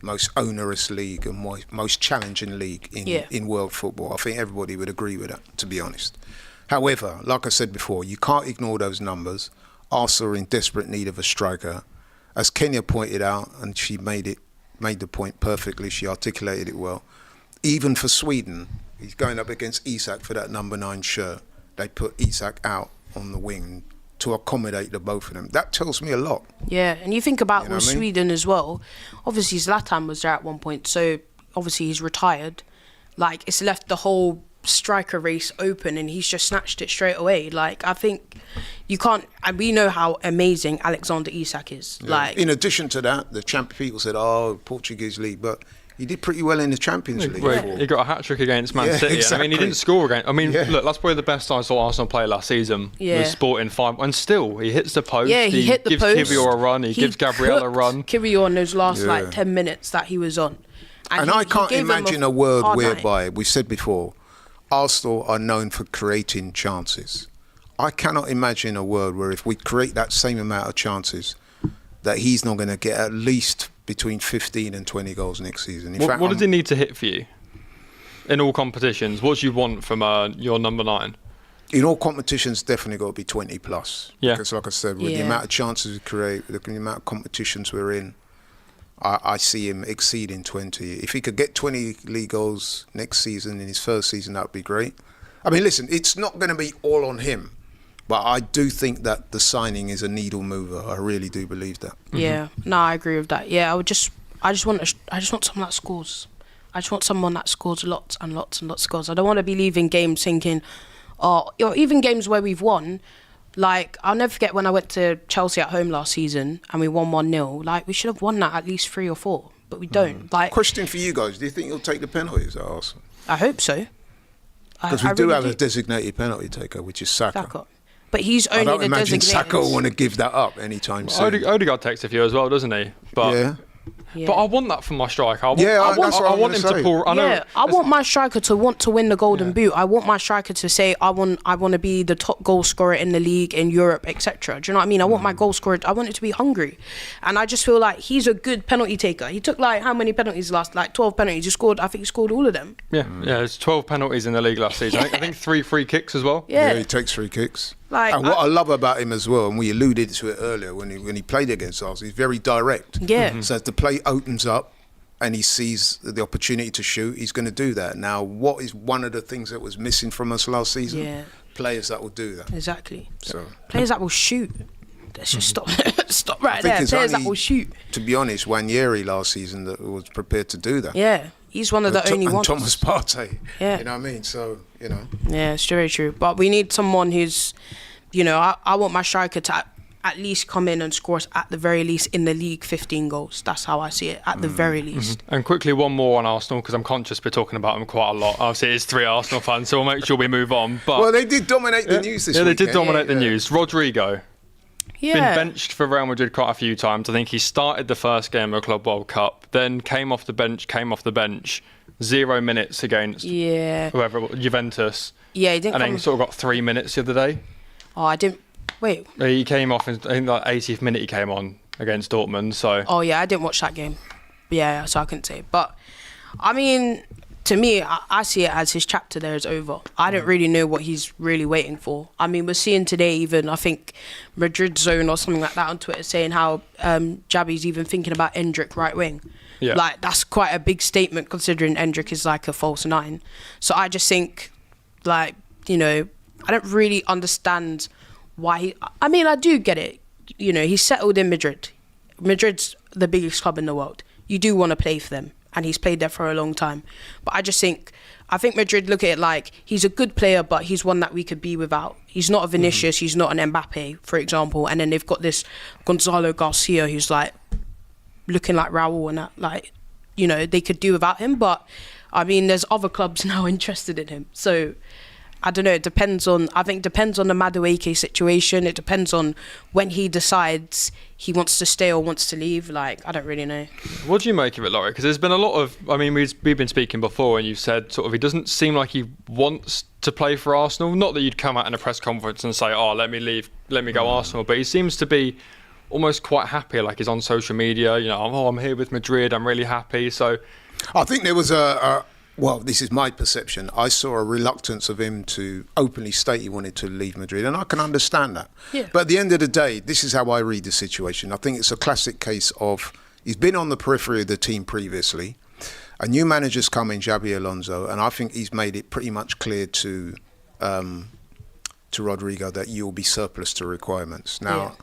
most onerous league and most challenging league in world football. I think everybody would agree with that, to be honest. However, like I said before, you can't ignore those numbers. Arsenal are in desperate need of a striker. As Kenya pointed out, and she made the point perfectly, she articulated it well, even for Sweden, he's going up against Isak for that number 9 shirt. They put Isak out on the wing to accommodate the both of them. That tells me a lot. Yeah, and you think about You know with what I mean? Sweden as well. Obviously, Zlatan was there at one point, so obviously he's retired. Like, it's left the whole striker race open, and he's just snatched it straight away. Like, I think you can't. And we know how amazing Alexander Isak is. Yeah. Like, in addition to that, the people said, "Oh, Portuguese league," but he did pretty well in the Champions League. Well, before. he got a hat-trick against Man Yeah, City. I mean, exactly. he didn't score against... I mean, Yeah. look, that's probably the best I saw Arsenal play last season. Yeah. Was Sporting 5. And still, he hits the post. yeah, he hit the gives post. Kiwior a run. He gives Gabriel a cooked run. Kiwior in those last Yeah. like 10 minutes that he was on. And he- I he can't gave them imagine a world hard night. whereby, we said before, Arsenal are known for creating chances. I cannot imagine a world where if we create that same amount of chances, that he's not going to get at least between 15 and 20 goals next season. In fact, What does he need to hit for you? In all competitions, what do you want from your number 9? in all competitions, definitely got to be 20 plus. Yeah. Because like I said, with the Yeah. amount of chances we create, with the amount of competitions we're in, I see him exceeding 20. If he could get 20 league goals next season, in his first season, that would be great. I mean, listen, it's not going to be all on him, but I do think that the signing is a needle mover. I really do believe that. Yeah, no, I agree with that. Yeah, I just want someone that scores. I just want someone that scores lots and lots and lots of goals. I don't want to be leaving games thinking, or even games where we've won. Like, I'll never forget when I went to Chelsea at home last season and we won 1-0. Like, we should have won that at least 3 or 4, but we don't. Like, Question for you guys: do you think he'll take the penalties at Arsenal? I hope so. Because we do have a designated penalty taker, which is Saka. Saka. But he's I only don't the imagine designated. Saka will want to give that up anytime soon. Odegaard takes a few as well, doesn't he? But Yeah. Yeah. but I want that from my striker. I want, Yeah, I want, that's what I I'm want gonna him to say. pull. I know. Yeah, I want my striker to want to win the Golden Boot. I want my striker to say, I want to be the top goal scorer in the league, in Europe, etc. Do you know what I mean? I want my goal scorer. I want it to be hungry, and I just feel like he's a good penalty taker. He took like how many penalties last? Like 12 penalties. He scored. I think he scored all of them. Yeah, there's 12 penalties in the league last season. I think 3 free kicks as well. Yeah, He takes free kicks. Like, and what I love about him as well, and we alluded to it earlier when he played against us, he's very direct. Yeah. So as the play opens up, and he sees the opportunity to shoot, he's going to do that. Now, what is one of the things that was missing from us last season? Yeah. Players that will do that. Exactly. So players that will shoot. Let's just stop right I think there. it's Players only, that will shoot. to be honest, Wanyeri last season that was prepared to do that. Yeah, he's one of the only and ones. Thomas Partey. Yeah. You know what I mean? So, you know. Yeah, it's very true. But we need someone who's, you know, I want my striker to at least come in and score us at the very least in the league 15 goals. That's how I see it, at the very least. And quickly, one more on Arsenal, because I'm conscious we're talking about them quite a lot. Obviously, it's 3 Arsenal fans, so we'll make sure we move on. But well, they did dominate the news this week. Yeah, they did dominate the news. Rodrigo. Yeah. Been benched for Real Madrid quite a few times. I think he started the first game of Club World Cup, then came off the bench, 0 minutes against whoever it was, Juventus. Yeah, he didn't and then sort of got 3 minutes the other day. Oh, I didn't... Wait. He came off, in, I think like 80th minute he came on against Dortmund, so... Oh, yeah, I didn't watch that game. Yeah, so I couldn't say. But, I mean... To me, I see it as his chapter there is over. I don't really know what he's really waiting for. I mean, we're seeing today even, I think, Madrid Zone or something like that on Twitter saying how Javi's even thinking about Endrick right wing. Yeah. Like, that's quite a big statement considering Endrick is like a false 9. So I just think, like, you know, I don't really understand why he... I mean, I do get it. You know, he's settled in Madrid. Madrid's the biggest club in the world. You do want to play for them. And he's played there for a long time. But I think Madrid look at it like he's a good player, but he's one that we could be without. He's not a Vinicius, he's not an Mbappe, for example. And then they've got this Gonzalo Garcia who's like looking like Raul and that, like, you know, they could do without him. But I mean, there's other clubs now interested in him. So I don't know, it depends on the Madueke situation. It depends on when he decides he wants to stay or wants to leave. Like, I don't really know. What do you make of it, Laurie? Because there's been a lot of... I mean, we've been speaking before and you've said sort of he doesn't seem like he wants to play for Arsenal. Not that you'd come out in a press conference and say, oh, let me leave, let me go Arsenal. But he seems to be almost quite happy. Like, he's on social media, you know, oh, I'm here with Madrid, I'm really happy. So I think there was well, this is my perception. I saw a reluctance of him to openly state he wanted to leave Madrid, and I can understand that. Yeah. But at the end of the day, this is how I read the situation. I think it's a classic case of he's been on the periphery of the team previously. A new manager's come in, Xabi Alonso, and I think he's made it pretty much clear to Rodrigo that you'll be surplus to requirements. Now,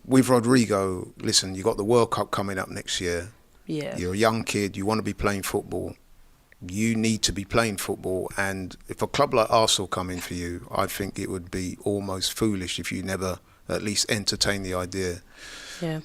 with Rodrigo, listen, you got the World Cup coming up next year. Yeah. You're a young kid, you want to be playing football. You need to be playing football, and if a club like Arsenal come in for you, I think it would be almost foolish if you never at least entertain the idea. Yeah.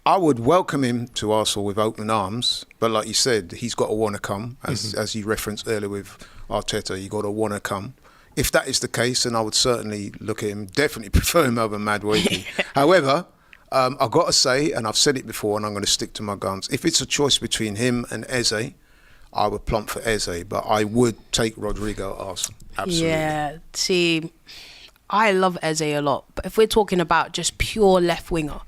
I would welcome him to Arsenal with open arms, but like you said, he's got to want to come, as you referenced earlier with Arteta, you got to want to come. If that is the case, then I would certainly look at him, definitely prefer him over Madueke. However, I've got to say, and I've said it before, and I'm going to stick to my guns, if it's a choice between him and Eze, I would plump for Eze, but I would take Rodrigo at Arsenal. Absolutely. Yeah, see, I love Eze a lot, but if we're talking about just pure left winger,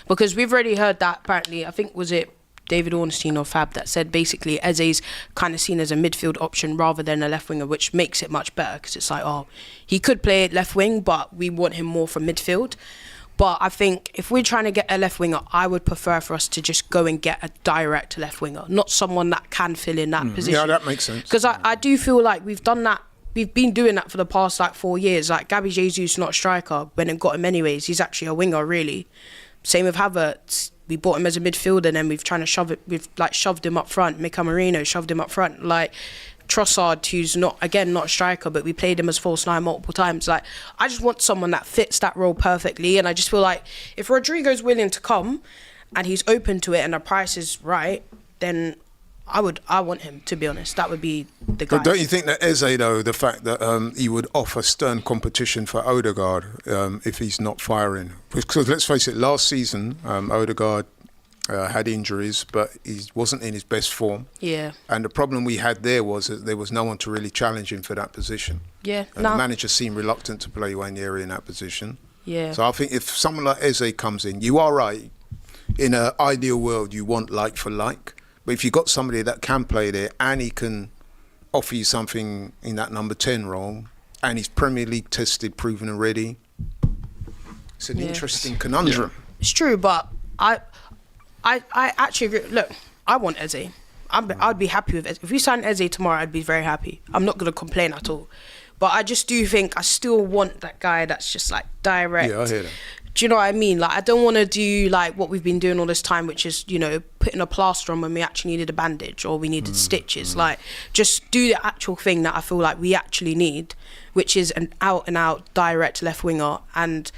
because we've already heard that apparently, I think, was it David Ornstein or Fab that said basically Eze's kind of seen as a midfield option rather than a left winger, which makes it much better because it's like, oh, he could play left wing, but we want him more from midfield. But I think if we're trying to get a left winger, I would prefer for us to just go and get a direct left winger, not someone that can fill in that position. Yeah, that makes sense. Because I do feel like we've done that. We've been doing that for the past 4 years. Like Gabby Jesus, not a striker, went and got him anyways. He's actually a winger, really. Same with Havertz. We bought him as a midfielder, and then we've trying to shove it. We've shoved him up front. Mika Marino shoved him up front. Like Trossard, who's not a striker, but we played him as false 9 multiple times. Like, I just want someone that fits that role perfectly, and I just feel like if Rodrigo's willing to come and he's open to it and the price is right, then I want him, to be honest. That would be the guy. But don't you think that Eze, though, the fact that he would offer stern competition for Odegaard if he's not firing? Because let's face it, last season Odegaard had injuries, but he wasn't in his best form. Yeah. And the problem we had there was that there was no one to really challenge him for that position. Yeah. And the manager seemed reluctant to play Wanyeri in that position. Yeah. So I think if someone like Eze comes in, you are right. In an ideal world, you want like for like. But if you've got somebody that can play there and he can offer you something in that number 10 role, and he's Premier League tested, proven and ready, it's an interesting conundrum. It's true, but I actually agree. Look, I want Eze. I'd be happy with Eze. If we sign Eze tomorrow, I'd be very happy. I'm not going to complain at all. But I just do think I still want that guy that's just like direct. Yeah, I hear that. Do you know what I mean? Like, I don't want to do like what we've been doing all this time, which is, you know, putting a plaster on when we actually needed a bandage or we needed stitches. Like, just do the actual thing that I feel like we actually need, which is an out and out direct left winger. And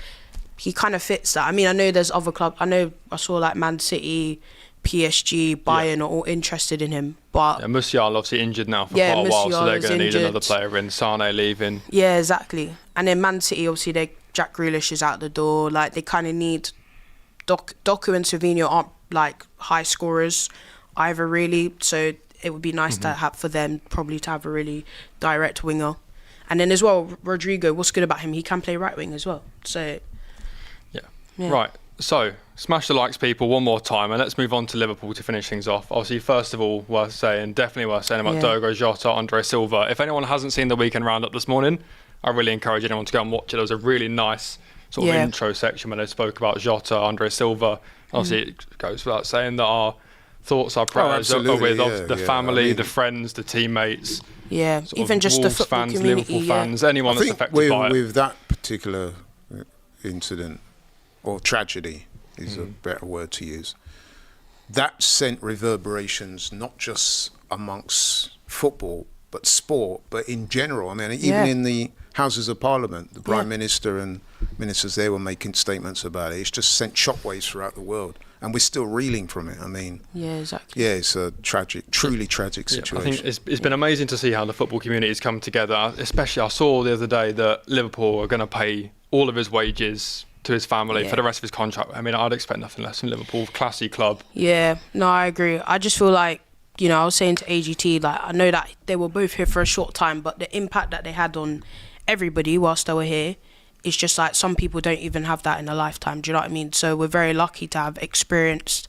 he kind of fits that. I mean, I know there's other clubs. I saw like Man City, PSG, Bayern are all interested in him. But Musiala obviously injured now for quite a while, so they're going to need another player in. Sane leaving. Yeah, exactly. And then Man City, obviously, Jack Grealish is out the door. Like, they kind of need... Doku and Savinho aren't, like, high scorers either, really. So it would be nice to have for them, probably to have a really direct winger. And then as well, Rodrigo, what's good about him? He can play right wing as well. So... Yeah. Right. So, smash the likes, people, one more time, and let's move on to Liverpool to finish things off. Obviously, first of all, definitely worth saying about Diogo Jota, Andre Silva. If anyone hasn't seen the weekend roundup this morning, I really encourage anyone to go and watch it. There was a really nice sort of intro section when they spoke about Jota, Andre Silva. Obviously, it goes without saying that our thoughts, our prayers are with the family, the friends, the teammates. Yeah, even just Wolves the football fans, community. Liverpool fans, anyone that's affected by it. With that particular incident, or tragedy is a better word to use, that sent reverberations not just amongst football but sport, but in general. I mean, even in the Houses of Parliament, the Prime Minister and ministers there were making statements about it. It's just sent shockwaves throughout the world, and we're still reeling from it. I mean, it's a truly tragic situation. I think it's been amazing to see how the football community has come together. Especially, I saw the other day that Liverpool are going to pay all of his wages to his family for the rest of his contract. I mean, I'd expect nothing less from Liverpool, classy club. Yeah, no, I agree. I just feel like, you know, I was saying to AGT, like, I know that they were both here for a short time, but the impact that they had on everybody whilst they were here is just like, some people don't even have that in a lifetime. Do you know what I mean? So we're very lucky to have experienced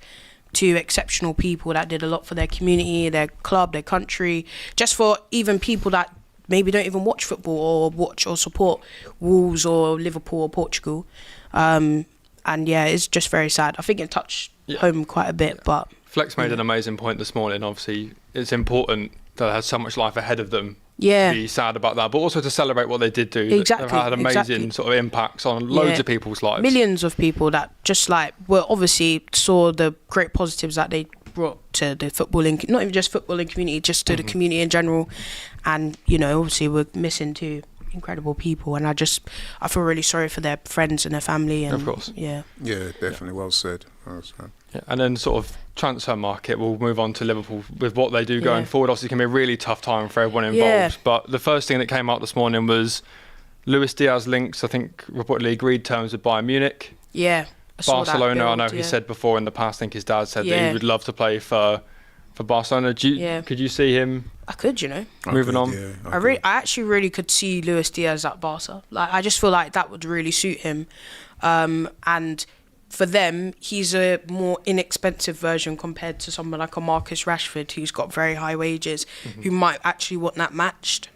two exceptional people that did a lot for their community, their club, their country, just for even people that maybe don't even watch football or watch or support Wolves or Liverpool or Portugal. And it's just very sad. I think it touched home quite a bit, but... Flex made an amazing point this morning. Obviously, it's important that they had so much life ahead of them. Yeah. To be sad about that, but also to celebrate what they did do. Exactly. They've had amazing sort of impacts on loads of people's lives. Millions of people that just like, obviously saw the great positives that they brought to the footballing, not even just footballing community, just to the community in general. And, you know, obviously we're missing two incredible people, and I feel really sorry for their friends and their family. And, of course. Yeah, definitely. Well said. Yeah, and then sort of transfer market, we'll move on to Liverpool with what they do going forward. Obviously, it can be a really tough time for everyone involved. But the first thing that came out this morning was Luis Diaz links, I think, reportedly agreed terms with Bayern Munich. Yeah. Barcelona, I know he said before in the past, I think his dad said that he would love to play for Barcelona. Could you see him? I could, you know. Moving on. Yeah, I actually really could see Luis Diaz at Barca. Like, I just feel like that would really suit him. And for them, he's a more inexpensive version compared to someone like a Marcus Rashford, who's got very high wages, who might actually want that matched.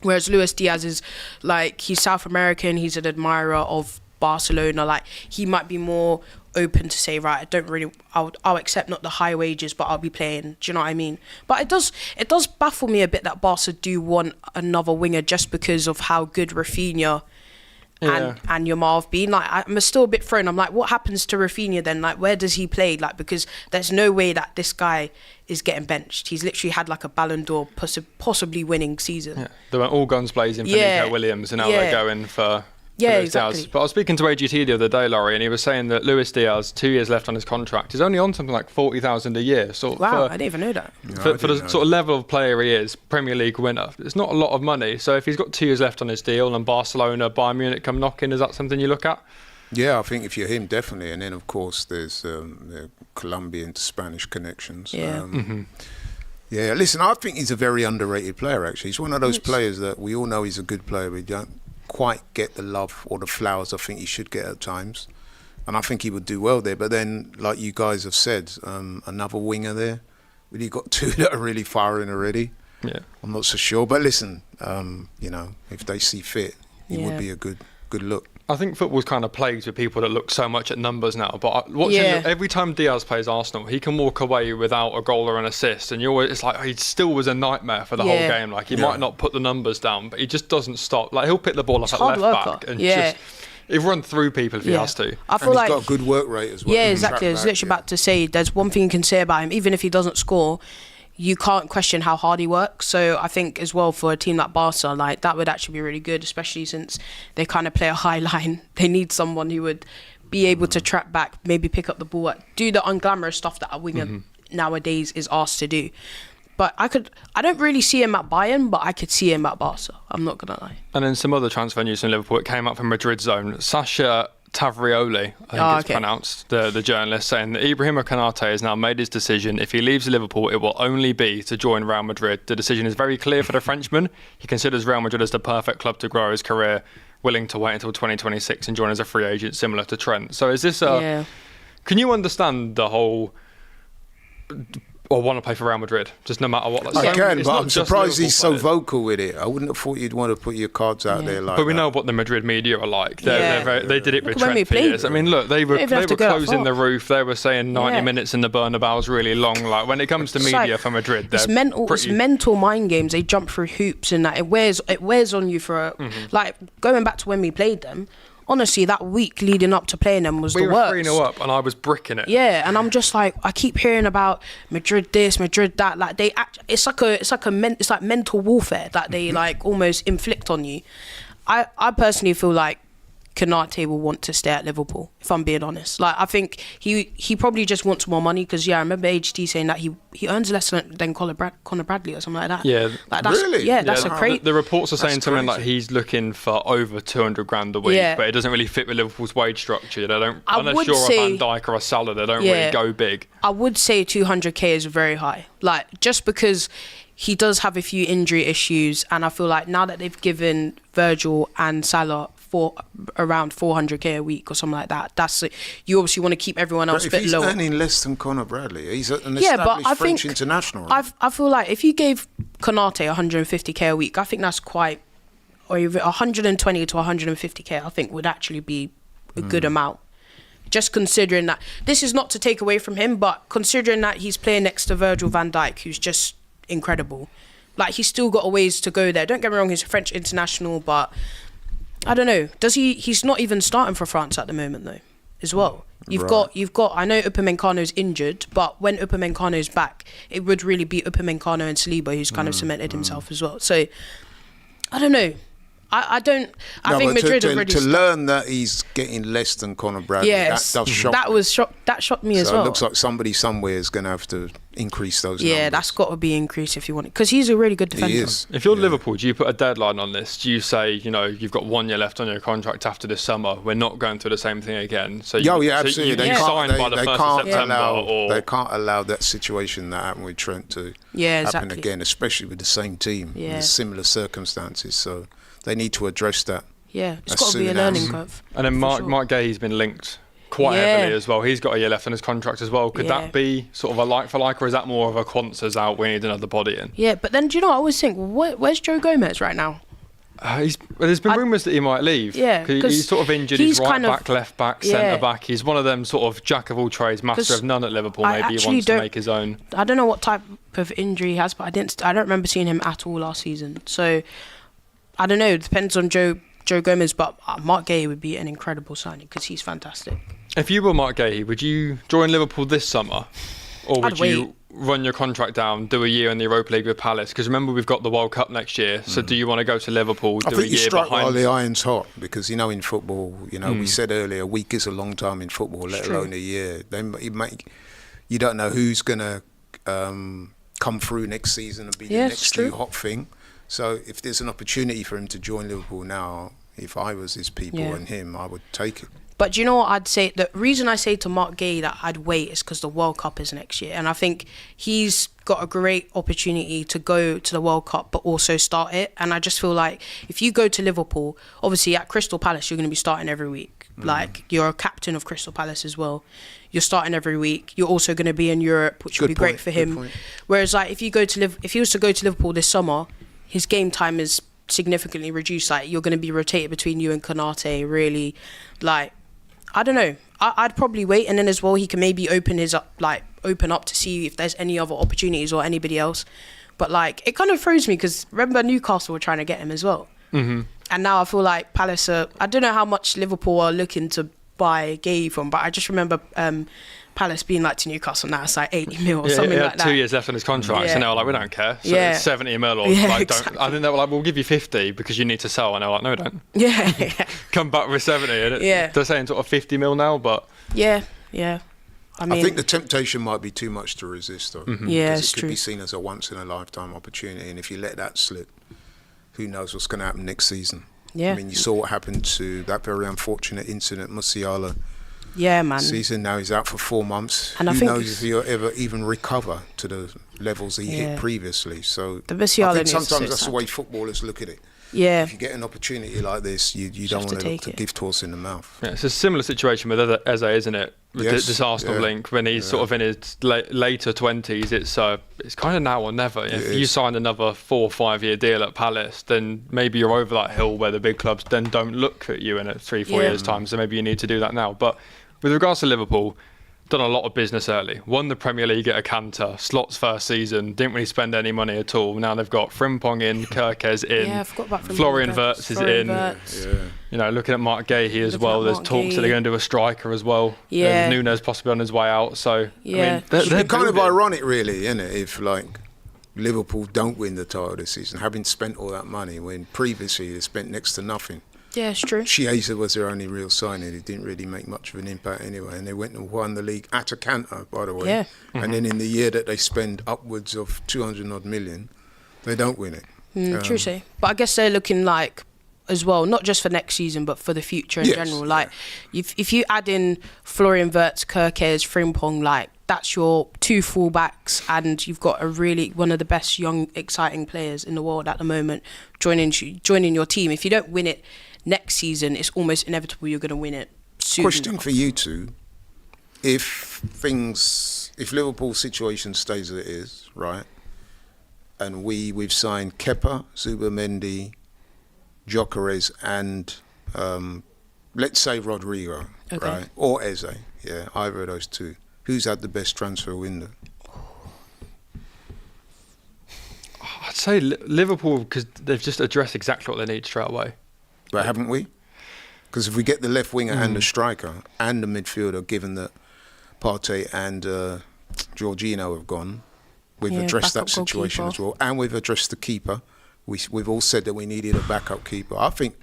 Whereas Luis Diaz is like, he's South American, he's an admirer of Barcelona. Like, he might be more open to say, right, I'll accept not the high wages, but I'll be playing. Do you know what I mean? But it does baffle me a bit that Barca do want another winger just because of how good Rafinha and Yamal have been. Like, I'm still a bit thrown. I'm like, what happens to Rafinha then? Like, where does he play? Like, because there's no way that this guy is getting benched. He's literally had like a Ballon d'Or possibly winning season. Yeah. They went all guns blazing for Nico Williams, and now they're going for Luis Diaz. But I was speaking to AGT the other day, Laurie, and he was saying that Luis Diaz, 2 years left on his contract, is only on something like 40,000 a year. Wow, I didn't even know that. For the sort of level of player he is, Premier League winner, it's not a lot of money. So if he's got 2 years left on his deal and Barcelona, Bayern Munich come knocking, is that something you look at? Yeah, I think if you're him, definitely. And then, of course, there's the Colombian to Spanish connections. Yeah, listen, I think he's a very underrated player, actually. He's one of those players that we all know he's a good player, but don't quite get the love or the flowers I think he should get at times, and I think he would do well there. But then, like you guys have said, another winger there. Really got two that are really firing already. Yeah, I'm not so sure. But listen, you know, if they see fit, he would be a good look. I think football's kind of plagued with people that look so much at numbers now. But watching every time Diaz plays Arsenal, he can walk away without a goal or an assist, and it's like he still was a nightmare for the whole game. Like he might not put the numbers down, but he just doesn't stop. Like he'll pick the ball up at left back and just he'll run through people if he has to. I feel like he's got a good work rate as well. Yeah, exactly. I was literally about to say, there's one thing you can say about him, even if he doesn't score, you can't question how hard he works. So I think as well for a team like Barca, like that would actually be really good, especially since they kind of play a high line. They need someone who would be able to track back, maybe pick up the ball, do the unglamorous stuff that a winger nowadays is asked to do. But I don't really see him at Bayern, but I could see him at Barca. I'm not gonna lie. And then some other transfer news from Liverpool. It came up from Madrid zone. Sasha Tavrioli, I think it's pronounced, the journalist, saying that Ibrahima Konate has now made his decision. If he leaves Liverpool, it will only be to join Real Madrid. The decision is very clear for the Frenchman. He considers Real Madrid as the perfect club to grow his career, willing to wait until 2026 and join as a free agent, similar to Trent. So is this can you understand the whole... or want to play for Real Madrid, just no matter what. I can, but I'm surprised he's so vocal with it. I wouldn't have thought you'd want to put your cards out there like that. But we know what the Madrid media are like. They did it with Trent for years. I mean, look, they were closing the roof. They were saying 90 minutes in the Bernabeu is really long. Like when it comes to media for Madrid, it's mental mind games. They jump through hoops and that it wears on you for like going back to when we played them. Honestly, that week leading up to playing them was the worst. We were 3-0 up and I was bricking it. Yeah, and I'm just like, I keep hearing about Madrid this, Madrid that. Like it's like mental warfare that they like almost inflict on you. I personally feel like Konate will want to stay at Liverpool, if I'm being honest. Like I think he probably just wants more money because I remember HT saying that he earns less than Conor Bradley or something like that. Yeah, like that's, really? Yeah, that's a crazy. The reports are saying something like he's looking for over 200 grand a week, but it doesn't really fit with Liverpool's wage structure. They don't, unless you're a Van Dijk or a Salah, they don't really go big. I would say 200k is very high. Like just because he does have a few injury issues, and I feel like now that they've given Virgil and Salah for around 400k a week or something like that, that's it. You obviously want to keep everyone else a bit lower. He's earning less than Conor Bradley. He's an established French international. Right? I feel like if you gave Konate 150k a week, I think that's quite, or even 120 to 150k, I think would actually be a good amount. Just considering that, this is not to take away from him, but considering that he's playing next to Virgil van Dijk, who's just incredible. Like he's still got a ways to go there. Don't get me wrong, he's a French international, but I don't know. He's not even starting for France at the moment though, as well. You've got. I know Upamecano's injured, but when Upamecano's back, it would really be Upamecano and Saliba who's kind of cemented himself as well. So I don't know. I think Madrid already to learn that he's getting less than Conor Bradley. Yes, that does shock. That shocked me as well. It looks like somebody somewhere is going to have to increase those. Yeah, numbers. That's got to be increased if you want it, because he's a really good defender. He is. If you're Liverpool, do you put a deadline on this? Do you say, you've got 1 year left on your contract after this summer, we're not going through the same thing again? So absolutely. They can't They can't allow that situation that happened with Trent to happen again, especially with the same team in similar circumstances. So they need to address that. Yeah, it's got to be a learning curve. And then Mark Gay's been linked quite heavily as well. He's got a year left on his contract as well. Could that be sort of a like for like, or is that more of a Quantz's out, we need another body in? Yeah, but then do you know, I always think, where's Joe Gomez right now? There's been rumours that he might leave. Yeah, he's sort of injured. He's right back, left back, centre back. He's one of them sort of jack of all trades, master of none at Liverpool. Maybe he wants to make his own. I don't know what type of injury he has, but I don't remember seeing him at all last season. So I don't know. It depends on Joe Gomez, but Mark Gay would be an incredible signing because he's fantastic. If you were Mark Gay, would you join Liverpool this summer, or would you run your contract down, do a year in the Europa League with Palace? Because remember, we've got the World Cup next year. So do you want to go to Liverpool? I think you strike while the iron's hot, because in football, we said earlier, a week is a long time in football, let alone a year. You don't know who's going to come through next season and be the next new hot thing. So if there's an opportunity for him to join Liverpool now, if I was his people and him, I would take it. But do you know what I'd say? The reason I say to Mark Gay that I'd wait is because the World Cup is next year. And I think he's got a great opportunity to go to the World Cup, but also start it. And I just feel like if you go to Liverpool, obviously at Crystal Palace, you're going to be starting every week. Like, you're a captain of Crystal Palace as well. You're starting every week. You're also going to be in Europe, which would be great for him. Whereas, like, if he was to go to Liverpool this summer, his game time is significantly reduced. Like, you're going to be rotated between you and Konate, really. Like, I don't know. I'd probably wait, and then as well, he can maybe open up to see if there's any other opportunities or anybody else. But, like, it kind of throws me because remember Newcastle were trying to get him as well. Mm-hmm. And now I feel like Palace I don't know how much Liverpool are looking to buy Gay from, but I just remember Palace being like to Newcastle, now it's like 80 mil or something like that. 2 years left on his contract, and they were like, we don't care. So it's 70 mil or exactly. I think they were like, we'll give you 50 because you need to sell. And they were like, no, we don't. Yeah. Come back with 70. And they're saying sort of 50 mil now, but... Yeah. I think the temptation might be too much to resist, though. Mm-hmm. Yeah, because it's it could true. be seen as a once-in-a-lifetime opportunity, and if you let that slip, who knows what's going to happen next season. Yeah. I mean, you saw what happened to that very unfortunate incident, Musiala. Yeah, man. Season now he's out for 4 months. And I who think knows if he'll ever even recover to the levels he hit previously. So the Musiala I think news is sometimes so that's sad. the way footballers look at it. Yeah. If you get an opportunity like this, you don't want to look the gift horse in the mouth. Yeah, it's a similar situation with Eze, isn't it? With this Arsenal link, when he's sort of in his later 20s, it's kind of now or never. If you sign another 4 or 5 year deal at Palace, then maybe you're over that hill where the big clubs then don't look at you in 3-4 years' time. So maybe you need to do that now. But with regards to Liverpool, done a lot of business early. Won the Premier League at a canter. Slot's first season, didn't really spend any money at all. Now they've got Frimpong in, Gyokeres in, Yeah, I forgot about Frimpong. Florian Wirtz is in. You know, looking at Mark Gahey as well. There's talks that they're going to do a striker as well. Yeah. Nunes possibly on his way out. So Yeah. I mean, they're kind of building. ironic, really, isn't it? If like Liverpool don't win the title this season, having spent all that money when previously they spent next to nothing. Yeah, it's true. Chiesa was their only real signing. He didn't really make much of an impact anyway. And they went and won the league at a canter, by the way. Yeah. And then in the year that they spend upwards of 200 odd million, they don't win it. True say. But I guess they're looking like, as well, not just for next season, but for the future in general. Like, if you add in Florian Wirtz, Gyokeres, Frimpong, like, that's your 2 fullbacks, and you've got one of the best young, exciting players in the world at the moment joining your team. If you don't win it next season, it's almost inevitable you're going to win it soon. Question for you two: if Liverpool's situation stays as it is, right, and we've signed Kepa, Zubimendi, Gyokeres, and let's say Rodrigo, right, or Eze, either of those two. Who's had the best transfer window? I'd say Liverpool, because they've just addressed exactly what they need straight away. But haven't we? Because if we get the left winger and the striker and the midfielder, given that Partey and Jorginho have gone, we've addressed that situation as well, and we've addressed the keeper. We've all said that we needed a backup keeper. I think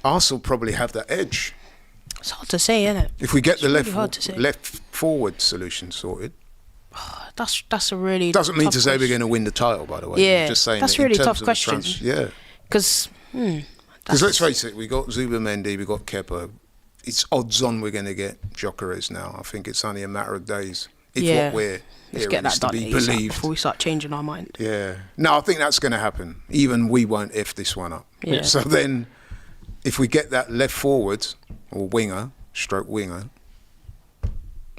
Arsenal probably have that edge. It's hard to say, isn't it? If we get the really left forward solution sorted. That's a really doesn't mean tough to say we're question. going to win the title, by the way. Yeah, I'm just saying that's that in really terms tough of the question. yeah. Because let's face it, we got Zubimendi, we got Kepa. It's odds on we're going to get Gyokeres now. I think it's only a matter of days. If what we're Let's hearing get that is to done be ASAP believed. before we start changing our mind. Yeah. No, I think that's going to happen. Even we won't F this one up. Yeah. So then, if we get that left forward or stroke winger,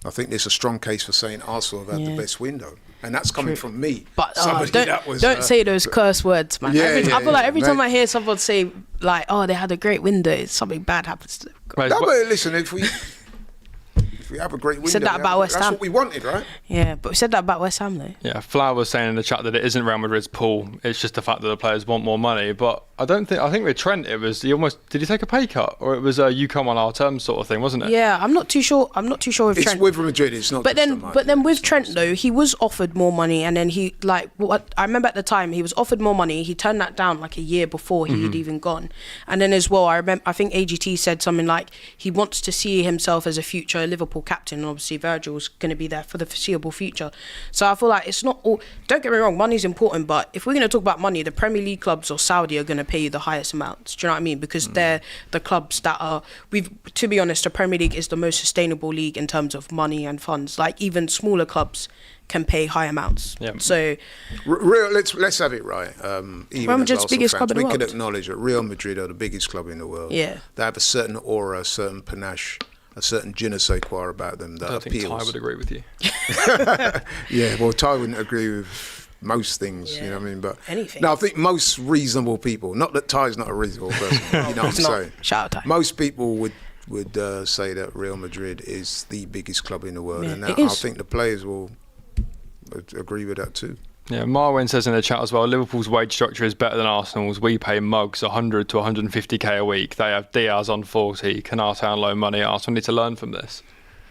I think there's a strong case for saying Arsenal have had the best window. And that's coming from me. But Somebody don't say those curse words, man. Yeah, I feel like every time mate. I hear someone say, like, oh, they had a great window, something bad happens to them. Right, No, but listen, if we have a great window, said that about West that's Ham. what we wanted, right? Yeah, but we said that about West Ham, though. Yeah, Flower was saying in the chat that it isn't Real Madrid's pool. It's just the fact that the players want more money. But I think with Trent, it was did he take a pay cut, or it was you come on our terms sort of thing, wasn't it? Yeah, I'm not too sure with It's Trent. with Madrid, it's not But just then, the money. but then with It's Trent not- though, he was offered more money, and then he I remember at the time he was offered more money. He turned that down like a year before he had even gone. And then as well, I think AGT said something like he wants to see himself as a future Liverpool captain. And obviously, Virgil's going to be there for the foreseeable future. So I feel like it's not all. Don't get me wrong, money's important, but if we're going to talk about money, the Premier League clubs or Saudi are going to pay you the highest amounts. Do you know what I mean? Because they're the clubs that are. To be honest, the Premier League is the most sustainable league in terms of money and funds. Like even smaller clubs can pay high amounts. Yeah. So let's have it right. Even Real Madrid's as Arsenal biggest fans, club in the we can world. acknowledge that Real Madrid are the biggest club in the world. Yeah. They have a certain aura, a certain panache, a certain je ne sais quoi about them that I don't think appeals. Ty would agree with you. Yeah, well, Ty wouldn't agree with most things, you know what I mean? But anything. No, I think most reasonable people, not that Ty's not a reasonable person, you know what I'm saying? Shout out Ty. Most people would say that Real Madrid is the biggest club in the world, and it I is. think the players will agree with that too. Yeah, Marwin says in the chat as well, Liverpool's wage structure is better than Arsenal's. We pay mugs 100 to 150k a week. They have Diaz on 40. Can Arsenal loan money? Arsenal need to learn from this.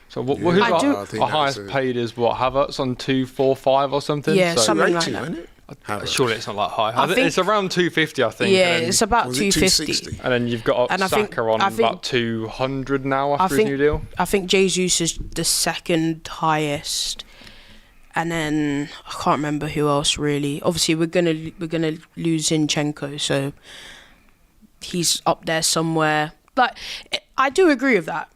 So who's I think our highest paid is what, Havertz on 245 or something? Yeah, so something like 280, that. isn't it? Havertz. Surely it's not that high. I think it's around 250, I think. Yeah, and it's about was it 250. 260? and then you've got And I think- Saka on I think- about 200 now I after his new deal. I think Jesus is the second highest, and then I can't remember who else really. Obviously, we're gonna lose Zinchenko, so he's up there somewhere. But I do agree with that.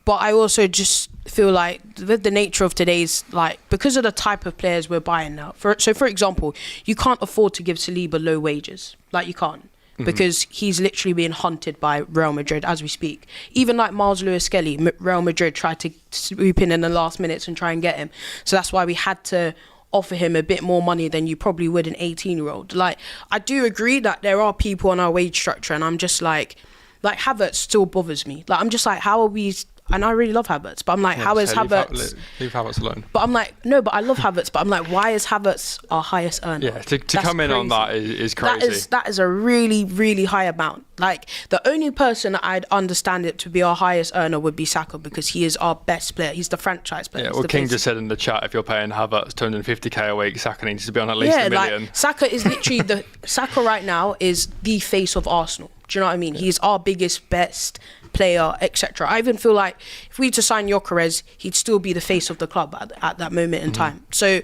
But I also just feel like with the nature of today's, like, because of the type of players we're buying now. For example, you can't afford to give Saliba low wages. Like, you can't. Because he's literally being hunted by Real Madrid as we speak. Even like Miles Lewis-Skelly, Real Madrid tried to swoop in the last minutes and try and get him. So that's why we had to offer him a bit more money than you probably would an 18-year-old. Like, I do agree that there are people on our wage structure, and I'm just like Havertz still bothers me. Like, I'm just like, how are we... And I really love Havertz, but I'm like, how is Havertz... Leave Havertz alone. But I'm like, no, but I love Havertz, but I'm like, why is Havertz our highest earner? Yeah, to That's come in on crazy. that is crazy. That is a really, really high amount. Like, the only person that I'd understand it to be our highest earner would be Saka, because he is our best player. He's the franchise player. Yeah, He's well, the King best- just said in the chat, if you're paying Havertz 250k a week, Saka needs to be on at least a million. like, Saka is literally Saka right now is the face of Arsenal. Do you know what I mean? Yeah. He's our biggest, best player, etc. I even feel like if we were to sign Gyokeres, he'd still be the face of the club at that moment in time. So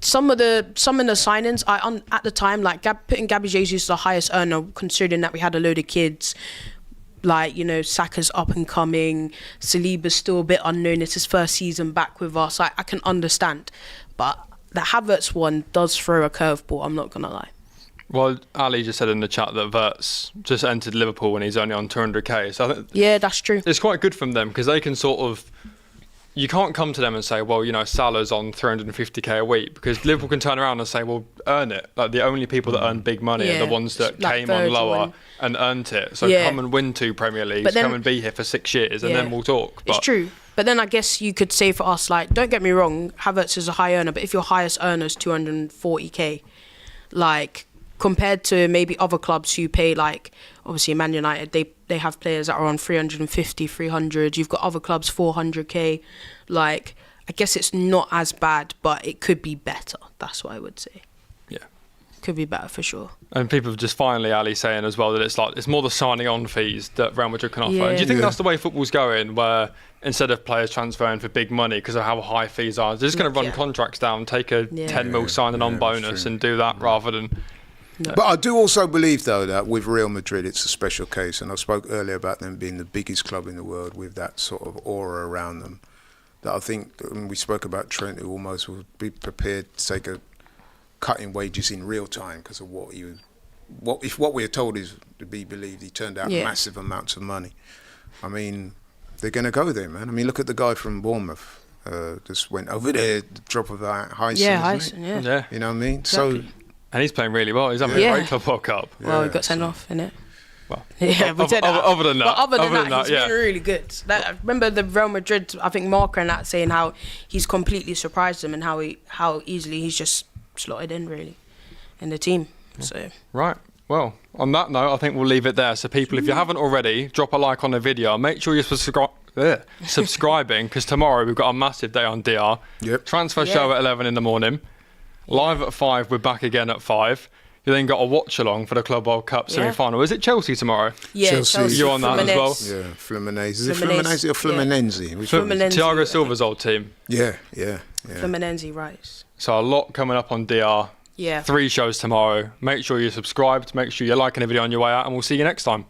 some of the signings at the time, like putting Gabby Jesus the highest earner, considering that we had a load of kids. Like, you know, Saka's up and coming, Saliba's still a bit unknown. It's his first season back with us. I can understand, but the Havertz one does throw a curveball. I'm not gonna lie. Well, Ali just said in the chat that Wirtz just entered Liverpool when he's only on 200k. So I think that's true. It's quite good from them, because they can sort of... You can't come to them and say, well, you know, Salah's on 350k a week, because Liverpool can turn around and say, well, earn it. Like, the only people that earn big money are the ones that like came on Virgil lower and earned it. So come and win 2 Premier Leagues, come and be here for 6 years, and then we'll talk. It's true. But then I guess you could say for us, like, don't get me wrong, Havertz is a high earner, but if your highest earner is 240k, like... compared to maybe other clubs who pay, like, obviously Man United, they have players that are on 350, 300. You've got other clubs 400k. Like, I guess it's not as bad, but it could be better. That's what I would say. Yeah. Could be better for sure. And people just finally, Ali, saying as well that it's more the signing on fees that Real Madrid can offer. Yeah. And do you think that's the way football's going, where instead of players transferring for big money because of how high fees are, they're just going to run contracts down, take a 10 mil signing on bonus and do that rather than... No. But I do also believe, though, that with Real Madrid, it's a special case. And I spoke earlier about them being the biggest club in the world with that sort of aura around them. That I think, when we spoke about Trent, who almost would be prepared to take a cut in wages in real time because of what we are told is to be believed, he turned out massive amounts of money. I mean, they're going to go there, man. I mean, look at the guy from Bournemouth. Just went over there, the drop of Hyson. Yeah. You know what I mean? Exactly. So. And he's playing really well. He's having a great Club World Cup. Well, we got sent off, innit? Well, yeah, we did. Other than that, but other than that, he's been really good. I remember the Real Madrid, I think Marker and that saying how he's completely surprised them and how easily he's just slotted in really in the team. So right. Well, on that note, I think we'll leave it there. So people, if you haven't already, drop a like on the video. Make sure you're subscribing, because tomorrow we've got a massive day on DR. Yep. Transfer show at 11 in the morning. Live at 5, we're back again at 5. You then got a watch along for the Club World Cup semi-final. Is it Chelsea tomorrow? Yeah, Chelsea. You're on that as well? Yeah, Fluminense. Is it Fluminense or Fluminense? Yeah. Fluminense. Thiago Silva's old team. Yeah. Fluminense, right. So a lot coming up on DR. Yeah. 3 shows tomorrow. Make sure you're subscribed. Make sure you're liking the video on your way out, and we'll see you next time.